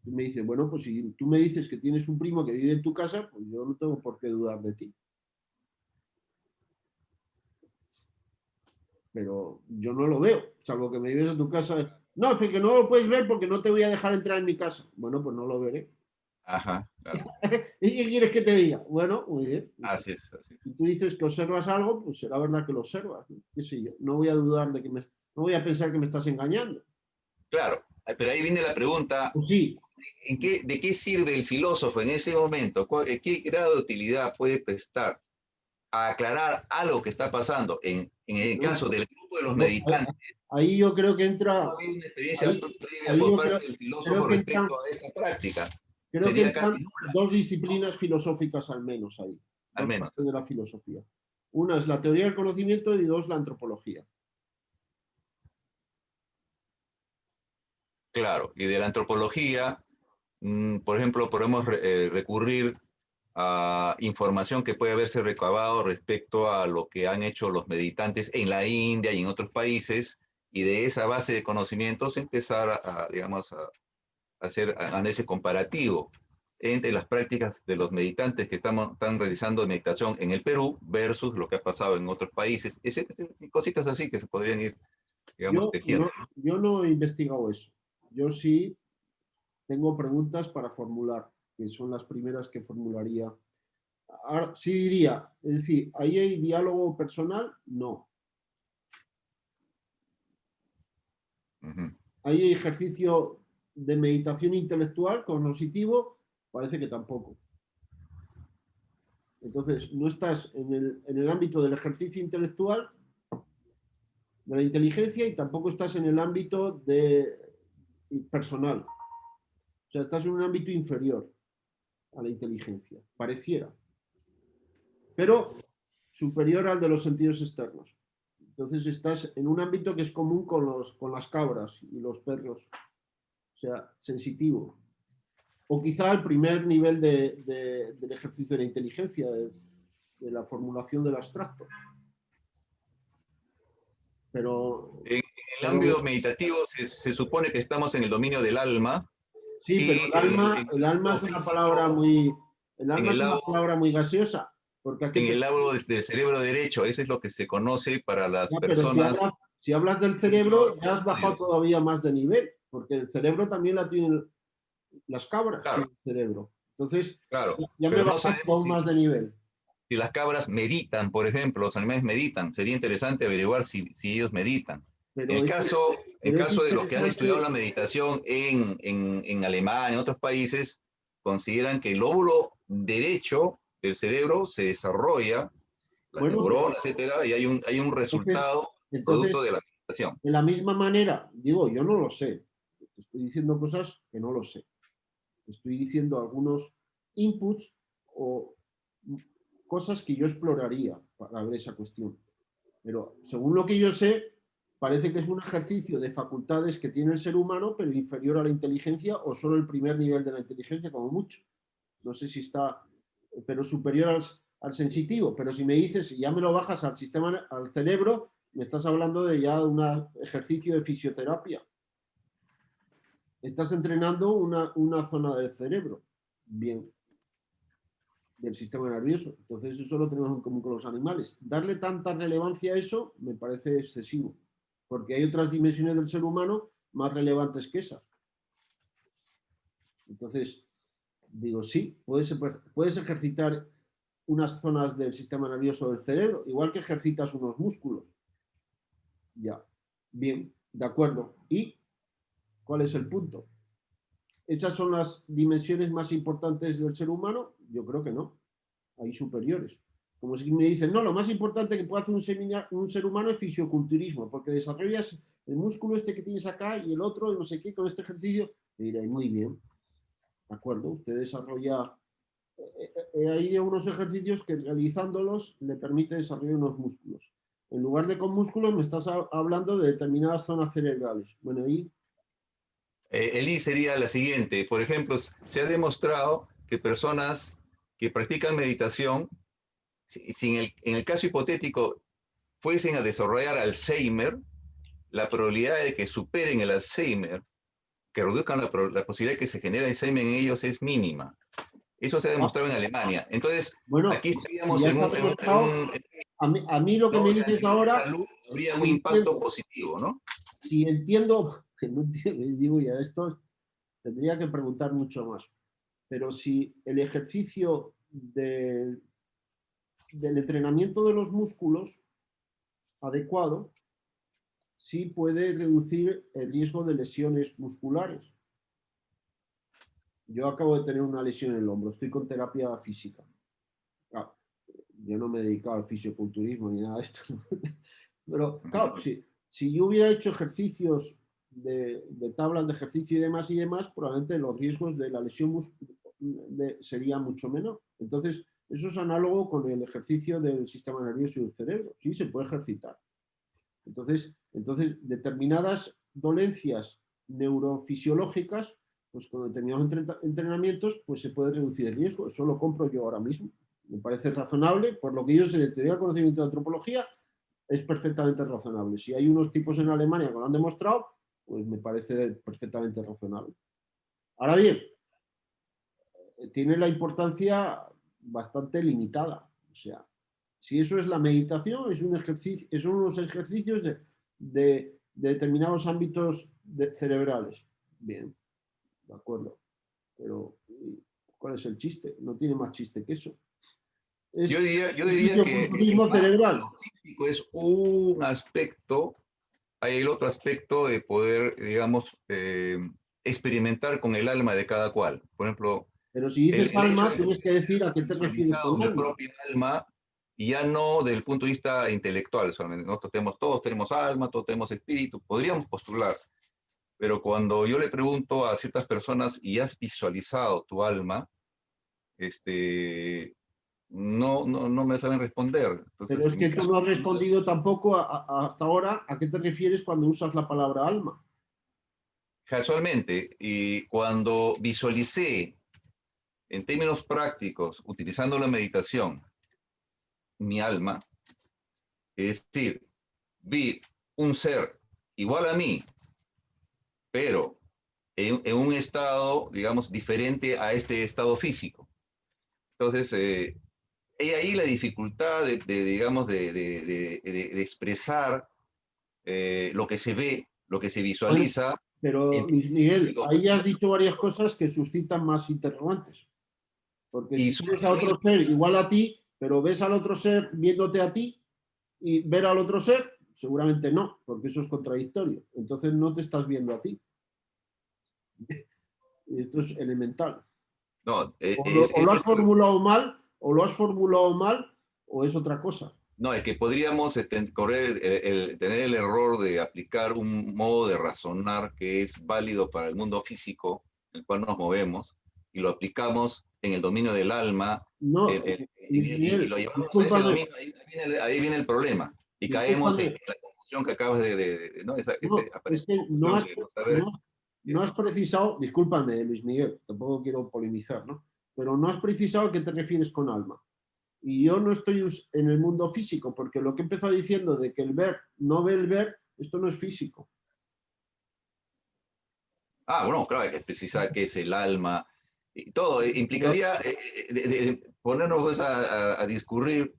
Y me dice, bueno, pues si tú me dices que tienes un primo que vive en tu casa, pues yo no tengo por qué dudar de ti. Pero yo no lo veo, salvo que me vives en tu casa. No, es que no lo puedes ver porque no te voy a dejar entrar en mi casa. Bueno, pues no lo veré. Ajá, claro. ¿Y qué quieres que te diga? Bueno, muy bien. Así es, así es. Si tú dices que observas algo, pues será verdad que lo observas, ¿no? ¿Qué sé yo? No voy a dudar de no voy a pensar que me estás engañando. Claro, pero ahí viene la pregunta, Pues sí, ¿de qué sirve el filósofo en ese momento? ¿Qué grado de utilidad puede prestar a aclarar algo que está pasando? En el bueno, caso del grupo de los yo, meditantes, ahí yo creo que no entra, había una experiencia ahí, previa ahí por yo parte del creo filósofo que entran, respecto a esta práctica. creo que Sería casi entran nula, dos disciplinas filosóficas al menos ahí, al dos menos. partes de la filosofía. Una es la teoría del conocimiento y dos la antropología. Claro, y de la antropología, por ejemplo, podemos recurrir a información que puede haberse recabado respecto a lo que han hecho los meditantes en la India y en otros países, y de esa base de conocimientos empezar digamos, a hacer análisis comparativo entre las prácticas de los meditantes que están realizando meditación en el Perú versus lo que ha pasado en otros países, cositas así que se podrían ir, digamos, tejiendo. Yo no he investigado eso. Yo sí tengo preguntas para formular, que son las primeras que formularía. Ahora, sí diría, es decir, ¿ahí hay diálogo personal? No. Ujú. ¿Ahí hay ejercicio de meditación intelectual cognitivo? Parece que tampoco. Entonces, no estás en el ámbito del ejercicio intelectual, de la inteligencia, y tampoco estás en el ámbito personal. O sea, estás en un ámbito inferior a la inteligencia, pareciera, pero superior al de los sentidos externos. Entonces estás en un ámbito que es común con las cabras y los perros, o sea, sensitivo. O quizá el primer nivel del ejercicio de la inteligencia, de la formulación del abstracto. Pero, En el pero ámbito meditativo se supone que estamos en el dominio del alma sí, pero y el alma lo es una palabra físico el en alma el es una lado, palabra muy gaseosa, porque ¿a qué en te... el lado del cerebro derecho. Eso es lo que se conoce para las Ya, pero personas si hablas del dentro de cerebro, los ya has bajado estudios. todavía más de nivel, porque el cerebro también la tienen las cabras, Claro, tienen cerebro. Entonces, claro, ya me pero no bajas sabemos aún más de nivel. si las cabras meditan, por ejemplo, los animales meditan. Sería interesante averiguar si ellos meditan. En Pero el es, caso, en pero es caso de los que han estudiado interesante. la meditación en Alemania, en otros países, consideran que el lóbulo derecho del cerebro se desarrolla, las Bueno, neuronas, etcétera, y hay un entonces, resultado entonces, producto de la meditación. de la misma manera, digo, yo no lo sé. Te estoy diciendo cosas que no lo sé. Te estoy diciendo algunos inputs o cosas que yo exploraría para ver esa cuestión. Pero según lo que yo sé, parece que es un ejercicio de facultades que tiene el ser humano, pero inferior a la inteligencia o solo el primer nivel de la inteligencia, como mucho. No sé si está, pero superior al sensitivo. Pero si me dices, si ya me lo bajas al sistema, al cerebro, me estás hablando de ya un ejercicio de fisioterapia. Estás entrenando una zona del cerebro. Bien, del sistema nervioso. Entonces eso lo tenemos en común con los animales. Darle tanta relevancia a eso me parece excesivo, porque hay otras dimensiones del ser humano más relevantes que esas. Entonces, digo, sí, puedes ejercitar unas zonas del sistema nervioso del cerebro, igual que ejercitas unos músculos. Ya, bien, de acuerdo. ¿Y cuál es el punto? ¿Esas son las dimensiones más importantes del ser humano? Yo creo que no. Hay superiores. Como si me dicen, no, lo más importante que puede hacer un ser humano es fisioculturismo, porque desarrollas el músculo este que tienes acá y el otro, y no sé qué, con este ejercicio. Y diré, muy bien, de acuerdo, usted desarrolla. Hay unos ejercicios que realizándolos le permite desarrollar unos músculos. En lugar de con músculos, me estás hablando de determinadas zonas cerebrales. Bueno, ahí. Eli sería la siguiente. Por ejemplo, se ha demostrado que personas que practican meditación si en el caso hipotético fuesen a desarrollar Alzheimer, la probabilidad de que superen el Alzheimer, que reduzcan la posibilidad de que se genere Alzheimer en ellos es mínima. Eso se ha demostrado en Alemania. Entonces, Bueno, aquí si estaríamos ya en está demostrado, a mí lo que ¿no? me O sea, a dices nivel de ahora, salud habría un si impacto entiendo, positivo, ¿no? si entiendo, que no entiendo, digo ya, esto tendría que preguntar mucho más. Pero si el ejercicio del entrenamiento de los músculos adecuado, sí puede reducir el riesgo de lesiones musculares. Yo acabo de tener una lesión en el hombro, estoy con terapia física. Ah, yo no me he dedicado al fisioculturismo ni nada de esto. Pero claro, si yo hubiera hecho ejercicios de tablas de ejercicio y demás, probablemente los riesgos de la lesión serían mucho menor. Entonces, eso es análogo con el ejercicio del sistema nervioso y del cerebro. Sí, se puede ejercitar. Entonces determinadas dolencias neurofisiológicas, pues con determinados entrenamientos, pues se puede reducir el riesgo. Eso lo compro yo ahora mismo. Me parece razonable, por lo que yo sé de teoría del conocimiento de antropología, es perfectamente razonable. Si hay unos tipos en Alemania que lo han demostrado, pues me parece perfectamente razonable. Ahora bien, tiene la importancia bastante limitada. O sea, si eso es la meditación, es un ejercicio, son unos ejercicios de determinados ámbitos cerebrales. Bien, de acuerdo. Pero, ¿cuál es el chiste? No tiene más chiste que eso. Yo Es diría que el fisiculturismo impacto de cerebral. lo físico es un aspecto, hay el otro aspecto de poder, digamos, experimentar con el alma de cada cual. Por ejemplo, Pero si dices el hecho alma, de tienes que decir a qué haber te refieres visualizado con mi alma. propia alma, y ya no desde el punto de vista intelectual solamente. Nosotros todos tenemos alma, todos tenemos espíritu, podríamos postular, pero cuando yo le pregunto a ciertas personas, ¿y has visualizado tu alma? No me saben responder. Pero Entonces, es en que mi tú caso, no has respondido tampoco hasta ahora a qué te refieres cuando usas la palabra alma. casualmente, y cuando visualicé en términos prácticos, utilizando la meditación, mi alma, es decir, vi un ser igual a mí, pero en un estado, digamos, diferente a este estado físico. Entonces, hay ahí la dificultad digamos, de expresar lo que se ve, lo que se Bueno, visualiza pero en Luis Miguel, físico, ahí ya has dicho varias cosas que suscitan más interrogantes. Porque y si son tienes a otro ser igual a ti, pero ves al otro ser viéndote a ti y ver al otro ser, seguramente no, porque eso es contradictorio. Entonces no te estás viendo a ti. Y esto es elemental. no, O lo has formulado mal, o lo has formulado mal, o es otra cosa. no, es que podríamos correr tener el error de aplicar un modo de razonar que es válido para el mundo físico, en el cual nos movemos, y lo aplicamos en el dominio del alma, No, Luis y Miguel, lo llevamos a ese discúlpame, dominio, ahí viene el problema, y caemos en discúlpame. la confusión que acabas ¿no? Esa No, es aparente que confusión de no saber. no has precisado, discúlpame, Luis Miguel, tampoco quiero polemizar, ¿no? Pero no has precisado a qué te refieres con alma. Y yo no estoy en el mundo físico, porque lo que he empezado diciendo de que el ver no ve el ver, esto no es físico. Bueno, claro, hay que precisar qué es el alma, y todo, Pero, implicaría ponernos pues, a discurrir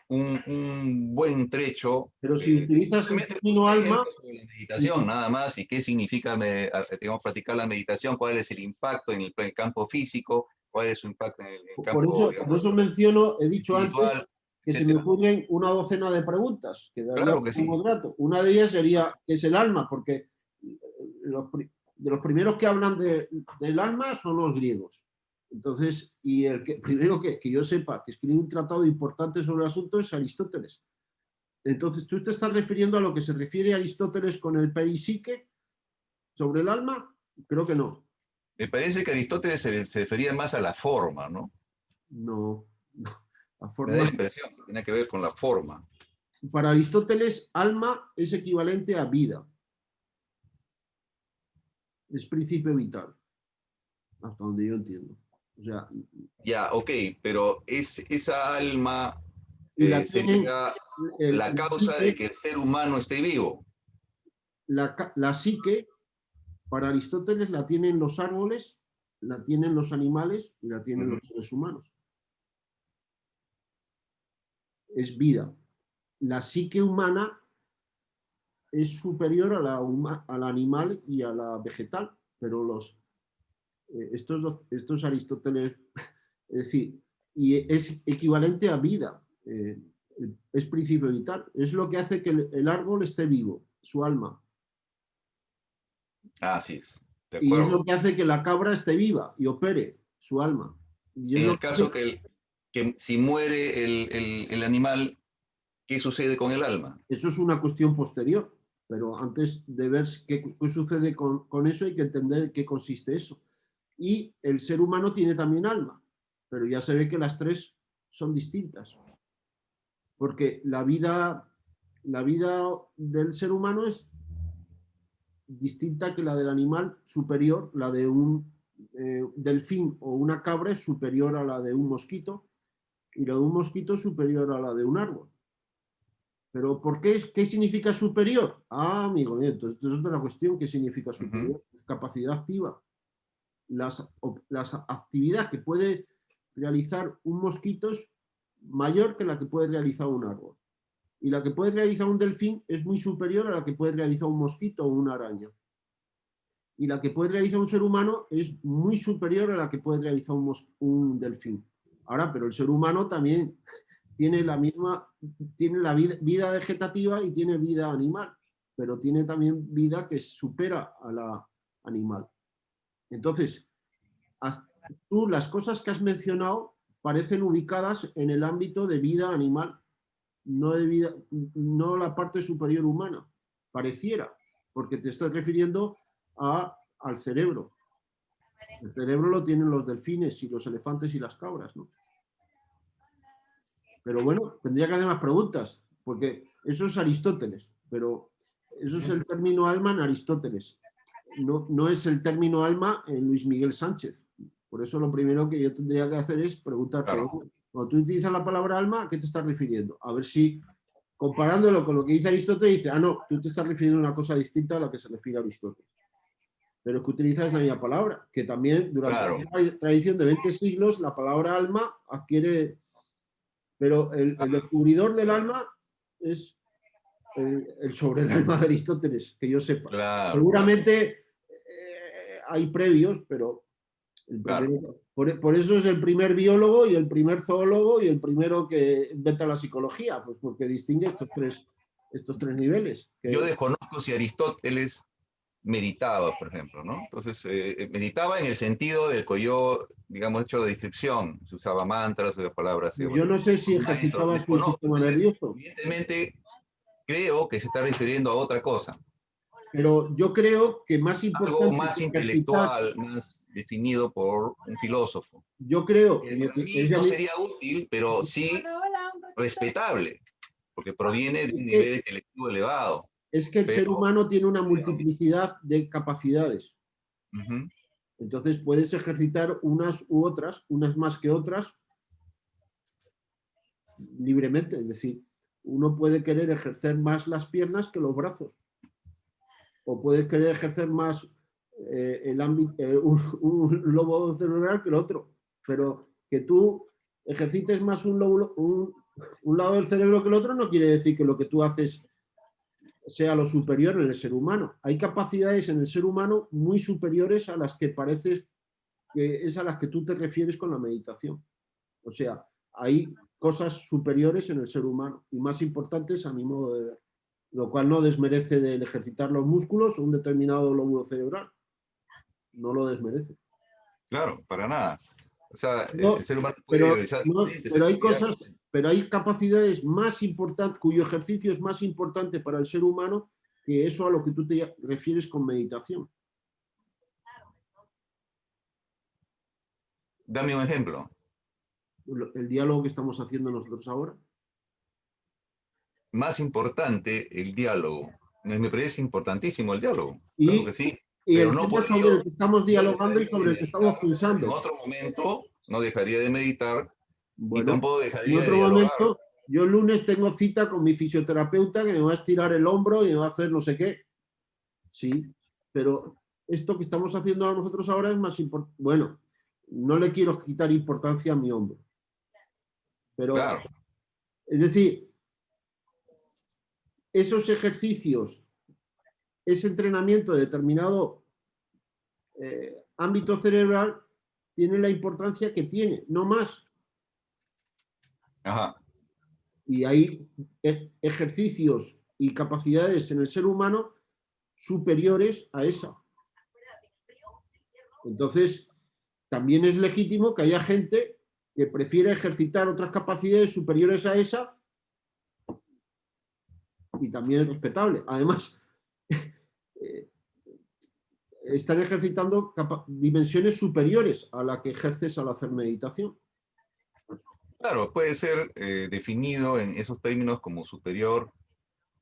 un buen trecho. pero si utilizas el Simplemente puse término un alma, ejemplo sobre la si meditación, nada más, y qué significa, digamos, practicar la meditación, cuál es el impacto en el campo físico, cuál es su impacto en el campo, por digamos, eso menciono, he dicho antes espiritual, que se me etcétera. ocurren una docena de preguntas que daría Claro que sí. un rato. Una de ellas sería, ¿qué es el alma? Porque de los primeros que hablan del alma son los griegos. Entonces, y el primero que yo sepa que escribe un tratado importante sobre el asunto es Aristóteles. Entonces, ¿tú te estás refiriendo a lo que se refiere a Aristóteles con el peripsique sobre el alma? Creo que no. Me parece que Aristóteles se refería más a la forma, ¿no? No, no. La Me da forma, la impresión que tiene que ver con la forma. para Aristóteles, alma es equivalente a vida. Es principio vital, hasta donde yo entiendo. O sea, Ya, ok, pero esa alma Y la tienen, sería la causa de que el ser humano esté vivo. La psique, para Aristóteles, la tienen los árboles, la tienen los animales y la tienen los seres humanos. Es vida. La psique humana es superior a la animal y a la vegetal, pero estos Aristóteles, es decir, y es equivalente a vida, es principio vital, es lo que hace que el árbol esté vivo, su alma. Así es, de Y es acuerdo. lo que hace que la cabra esté viva y opere, su alma. Y es En lo el caso que si muere el animal, ¿qué sucede con el alma? Eso es una cuestión posterior, pero antes de ver qué sucede con eso hay que entender qué consiste eso. Y el ser humano tiene también alma, pero ya se ve que las tres son distintas. Porque la vida del ser humano es distinta que la del animal, superior, la de un delfín o una cabra es superior a la de un mosquito y la de un mosquito es superior a la de un árbol. Pero ¿por qué qué significa superior? Ah, amigo, esto es otra cuestión. ¿Qué significa superior? Capacidad activa. Las actividades que puede realizar un mosquito es mayor que la que puede realizar un árbol. Y la que puede realizar un delfín es muy superior a la que puede realizar un mosquito o una araña. Y la que puede realizar un ser humano es muy superior a la que puede realizar un delfín. Ahora, pero el ser humano también tiene la vida vegetativa y tiene vida animal, pero tiene también vida que supera a la animal. Entonces, tú las cosas que has mencionado parecen ubicadas en el ámbito de vida animal, no la parte superior humana, pareciera, porque te estás refiriendo al cerebro. El cerebro lo tienen los delfines y los elefantes y las cabras, ¿no? Pero bueno, tendría que hacer más preguntas, porque eso es Aristóteles, pero eso es el término alma en Aristóteles. No es el término alma en Luis Miguel Sánchez. Por eso lo primero que yo tendría que hacer es preguntar, Claro. pero cuando tú utilizas la palabra alma, ¿a qué te estás refiriendo? A ver si, comparándolo con lo que dice Aristóteles, dice, no, tú te estás refiriendo a una cosa distinta a la que se refiere a Aristóteles. Pero es que utilizas la misma palabra, que también durante la tradición de 20 siglos, la palabra alma adquiere... Pero el descubridor del alma es el sobre el alma de Aristóteles, que yo sepa. Claro, Seguramente hay previos, pero el primero, por eso es el primer biólogo y el primer zoólogo y el primero que inventa la psicología, pues porque distingue estos tres niveles. Yo desconozco si Aristóteles meditaba, por ejemplo, ¿no? Entonces, meditaba en el sentido del que yo, digamos, hecho la descripción, se usaba mantras, o palabras. Yo no sé si ejercitaba su sistema nervioso. Evidentemente, creo que se está refiriendo a otra cosa. Pero yo creo que más importante... Algo más intelectual, más definido por un filósofo. Yo creo... no sería útil, pero sí respetable, porque proviene de un nivel intelectivo elevado. Es que el ser humano tiene una multiplicidad de capacidades. Entonces puedes ejercitar unas u otras, unas más que otras, libremente. Es decir, uno puede querer ejercer más las piernas que los brazos. O puedes querer ejercer más un lobo cerebral que el otro. Pero que tú ejercites más un lado del cerebro que el otro no quiere decir que lo que tú haces sea lo superior en el ser humano. Hay capacidades en el ser humano muy superiores a las que parece que es a las que tú te refieres con la meditación. O sea, hay cosas superiores en el ser humano y más importantes a mi modo de ver, lo cual no desmerece del ejercitar los músculos o un determinado lóbulo cerebral. No lo desmerece. Claro, para nada. O sea, no, el ser humano puede realizar... pero hay cosas, pero hay capacidades más importantes, cuyo ejercicio es más importante para el ser humano que eso a lo que tú te refieres con meditación. Dame un ejemplo. El diálogo que estamos haciendo nosotros ahora. Más importante el diálogo. Me parece importantísimo el diálogo. Y, claro que sí. Y pero el no tema sobre el que estamos dialogando y sobre el que estamos pensando. En otro momento no dejaría de meditar, bueno, y tampoco dejaría en otro de dialogar. momento Yo el lunes tengo cita con mi fisioterapeuta que me va a estirar el hombro y me va a hacer no sé qué. Sí, pero esto que estamos haciendo nosotros ahora es más importante. Bueno, no le quiero quitar importancia a mi hombro. Pero, Claro. es decir, esos ejercicios, ese entrenamiento de determinado ámbito cerebral tiene la importancia que tiene, no más. Ajá. Y hay ejercicios y capacidades en el ser humano superiores a esa. Entonces, también es legítimo que haya gente que prefiere ejercitar otras capacidades superiores a esa y también es respetable. Además, están ejercitando dimensiones superiores a la que ejerces al hacer meditación. Claro, puede ser definido en esos términos como superior,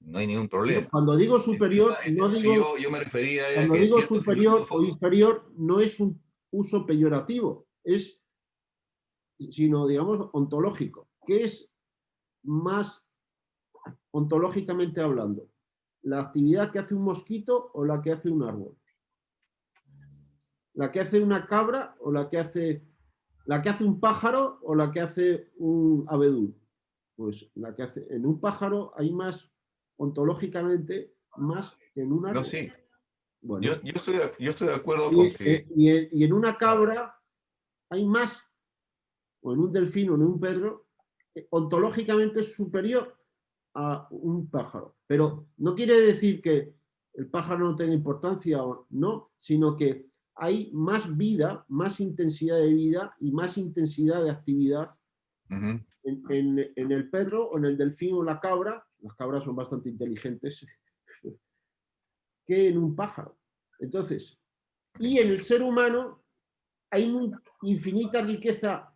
no hay ningún problema. Cuando digo superior, no digo... Yo me refería a Cuando que digo ciertos superior o filósofos... inferior, no es un uso peyorativo, sino, digamos, ontológico. ¿Qué es más ontológicamente hablando? ¿La actividad que hace un mosquito o la que hace un árbol? ¿La que hace una cabra o la que hace un pájaro o la que hace un abedul? Pues la que hace en un pájaro hay más ontológicamente más que en un árbol. No, sí. Bueno, yo estoy de acuerdo con que... y en una cabra hay más, o en un delfín o en un perro, ontológicamente es superior a un pájaro. Pero no quiere decir que el pájaro no tenga importancia o no, sino que hay más vida, más intensidad de vida y más intensidad de actividad Ujú. en el perro o en el delfín o la cabra. Las cabras son bastante inteligentes que en un pájaro. Entonces, y en el ser humano hay infinita riqueza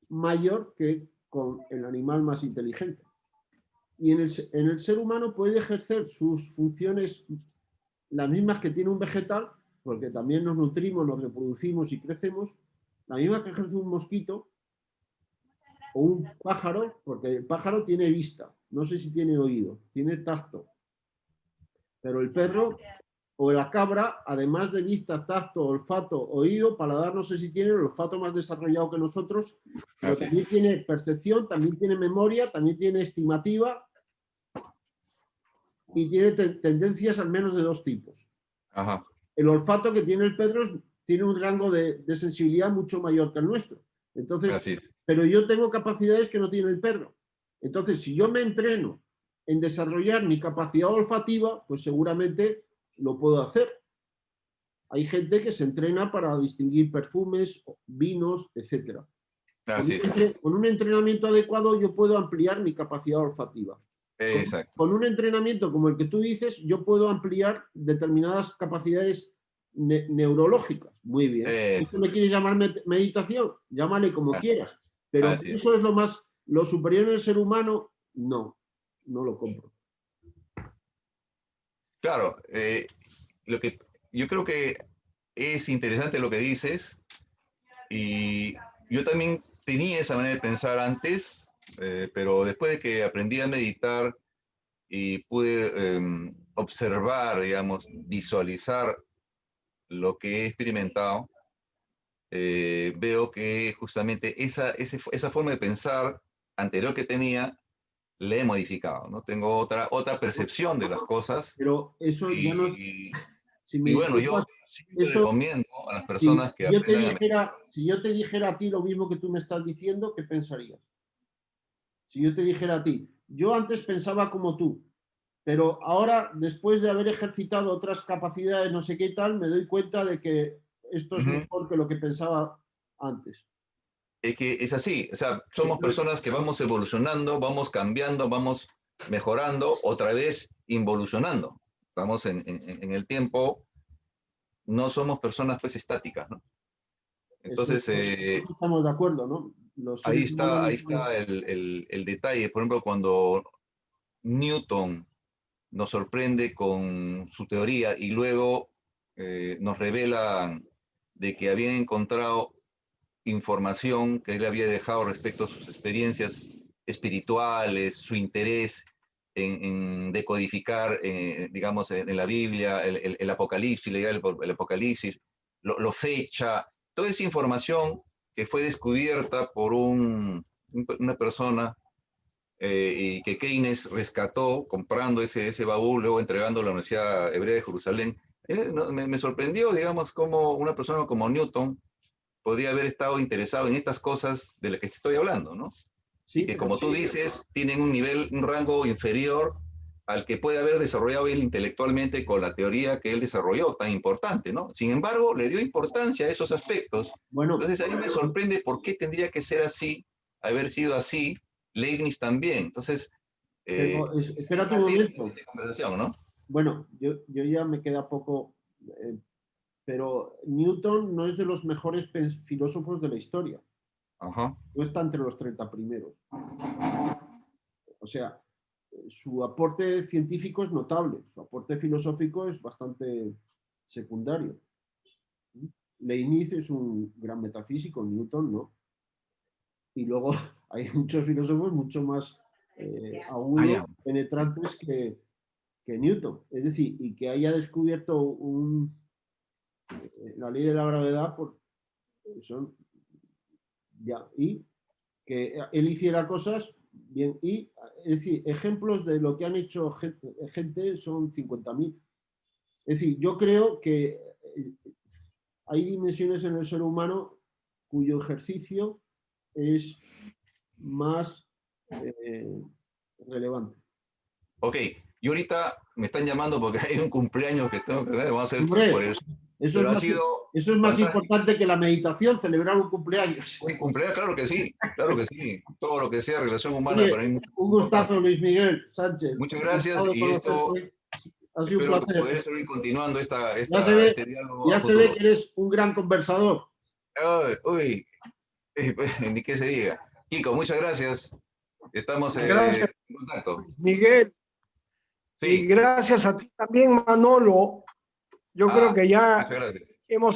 mayor que con el animal más inteligente. Y en el ser humano puede ejercer sus funciones las mismas que tiene un vegetal, porque también nos nutrimos, nos reproducimos y crecemos, la misma que ejerce un mosquito o un pájaro, porque el pájaro tiene vista, no sé si tiene oído, tiene tacto, pero el perro o la cabra, además de vista, tacto, olfato, oído, paladar, no sé si tiene el olfato más desarrollado que nosotros, pero Así también es. tiene percepción, también tiene memoria, también tiene estimativa y tiene tendencias al menos de dos tipos. Ajá. El olfato que tiene el perro tiene un rango de sensibilidad mucho mayor que el nuestro. Entonces, Así es. pero yo tengo capacidades que no tiene el perro. Entonces, si yo me entreno en desarrollar mi capacidad olfativa, pues seguramente lo puedo hacer. Hay gente que se entrena para distinguir perfumes, vinos, etc. Así es. Con un entrenamiento adecuado yo puedo ampliar mi capacidad olfativa. Exacto. Con un entrenamiento como el que tú dices, yo puedo ampliar determinadas capacidades neurológicas. Muy bien. ¿Eso me quieres llamar meditación? Llámale como quieras. Pero Así es. eso es lo superior en el ser humano, no lo compro. Claro, yo creo que es interesante lo que dices y yo también tenía esa manera de pensar antes, pero después de que aprendí a meditar y pude observar, digamos, visualizar lo que he experimentado, veo que justamente esa forma de pensar anterior que tenía, la he modificado, ¿no? Tengo otra percepción de las cosas Pero eso ya no es... y, Si me y bueno, yo disculpas, siempre eso... recomiendo a las Si personas que yo te aprendan a meditar. dijera, si yo te dijera a ti lo mismo que tú me estás diciendo, ¿qué pensarías? Si yo te dijera a ti, yo antes pensaba como tú, pero ahora, después de haber ejercitado otras capacidades, no sé qué y tal, me doy cuenta de que esto es Ujú. mejor que lo que pensaba antes. Es que es así, o sea, somos Entonces, personas que vamos evolucionando, vamos cambiando, vamos mejorando, otra vez involucionando. Estamos en el tiempo, no somos personas pues estáticas, ¿no? Entonces, eso estamos de acuerdo, ¿no? Los seres humanos no ahí estamos... está el detalle. Por ejemplo, cuando Newton nos sorprende con su teoría y luego nos revela de que habían encontrado información que él había dejado respecto a sus experiencias espirituales, su interés en decodificar, digamos, en la Biblia, el Apocalipsis, el Apocalipsis, lo fecha, toda esa información que fue descubierta por una persona y que Keynes rescató comprando ese baúl, luego entregándolo a la Universidad Hebrea de Jerusalén. Me sorprendió, digamos, cómo una persona como Newton podía haber estado interesado en estas cosas de las que estoy hablando, ¿no? Sí, Y que, pero como tú dices, tienen un nivel, un rango inferior al que puede haber desarrollado él intelectualmente con la teoría que él desarrolló, tan importante, ¿no? Sin embargo, le dio importancia a esos aspectos. bueno, Entonces, ahí me sorprende por qué tendría que ser así, haber sido así, Leibniz también. Entonces, pero espérate un momento. conversación, ¿no? Bueno, yo ya me queda poco, pero Newton no es de los mejores filósofos de la historia. Ajá. No está entre los 30 primeros. O sea, su aporte científico es notable, su aporte filosófico es bastante secundario. Leibniz es un gran metafísico, Newton no. Y luego hay muchos filósofos mucho más agudos, penetrantes que Newton. Es decir, y que haya descubierto la ley de la gravedad, pues, son, ya, y que él hiciera cosas bien. Y, es decir, ejemplos de lo que han hecho gente son 50.000. Es decir, yo creo que hay dimensiones en el ser humano cuyo ejercicio es más relevante. Ok, y ahorita me están llamando porque hay un cumpleaños que tengo que ver, vamos a hacer por Hombre, eso. eso Pero ha sido es más fantástico. importante que la meditación, celebrar un cumpleaños. Un cumpleaños, claro que sí. Todo lo que sea relación humana Oye, para mí es mucho más un importante. gustazo, Luis Miguel Sánchez. Muchas gracias Encantado de y esto conocerte. Ha sido un espero que placer. poder seguir continuando Ya se ve, este diálogo a ya se ve futuro. que eres un gran conversador. Ay, uy, ni qué se diga. Kiko, muchas gracias. Estamos Gracias, en contacto. Miguel. Y Sí. gracias a ti también, Manolo. Yo creo que ya Muchas gracias. hemos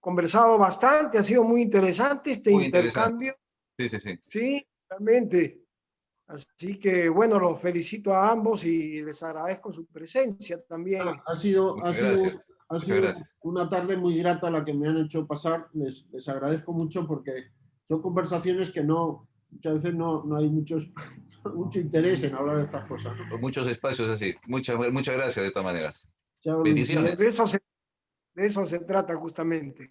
conversado bastante, ha sido muy interesante este Muy interesante. intercambio. Sí, sí, sí. Sí, realmente. Así que bueno, los felicito a ambos y les agradezco su presencia también. Ha sido, Muchas gracias. ha Muchas sido gracias. una tarde muy grata la que me han hecho pasar. Les agradezco mucho porque son conversaciones que muchas veces no hay mucho interés en hablar de estas cosas, ¿no? Muchos espacios así. Muchas gracias de todas maneras. Chao, Luis Miguel. Bendiciones. De eso se trata justamente.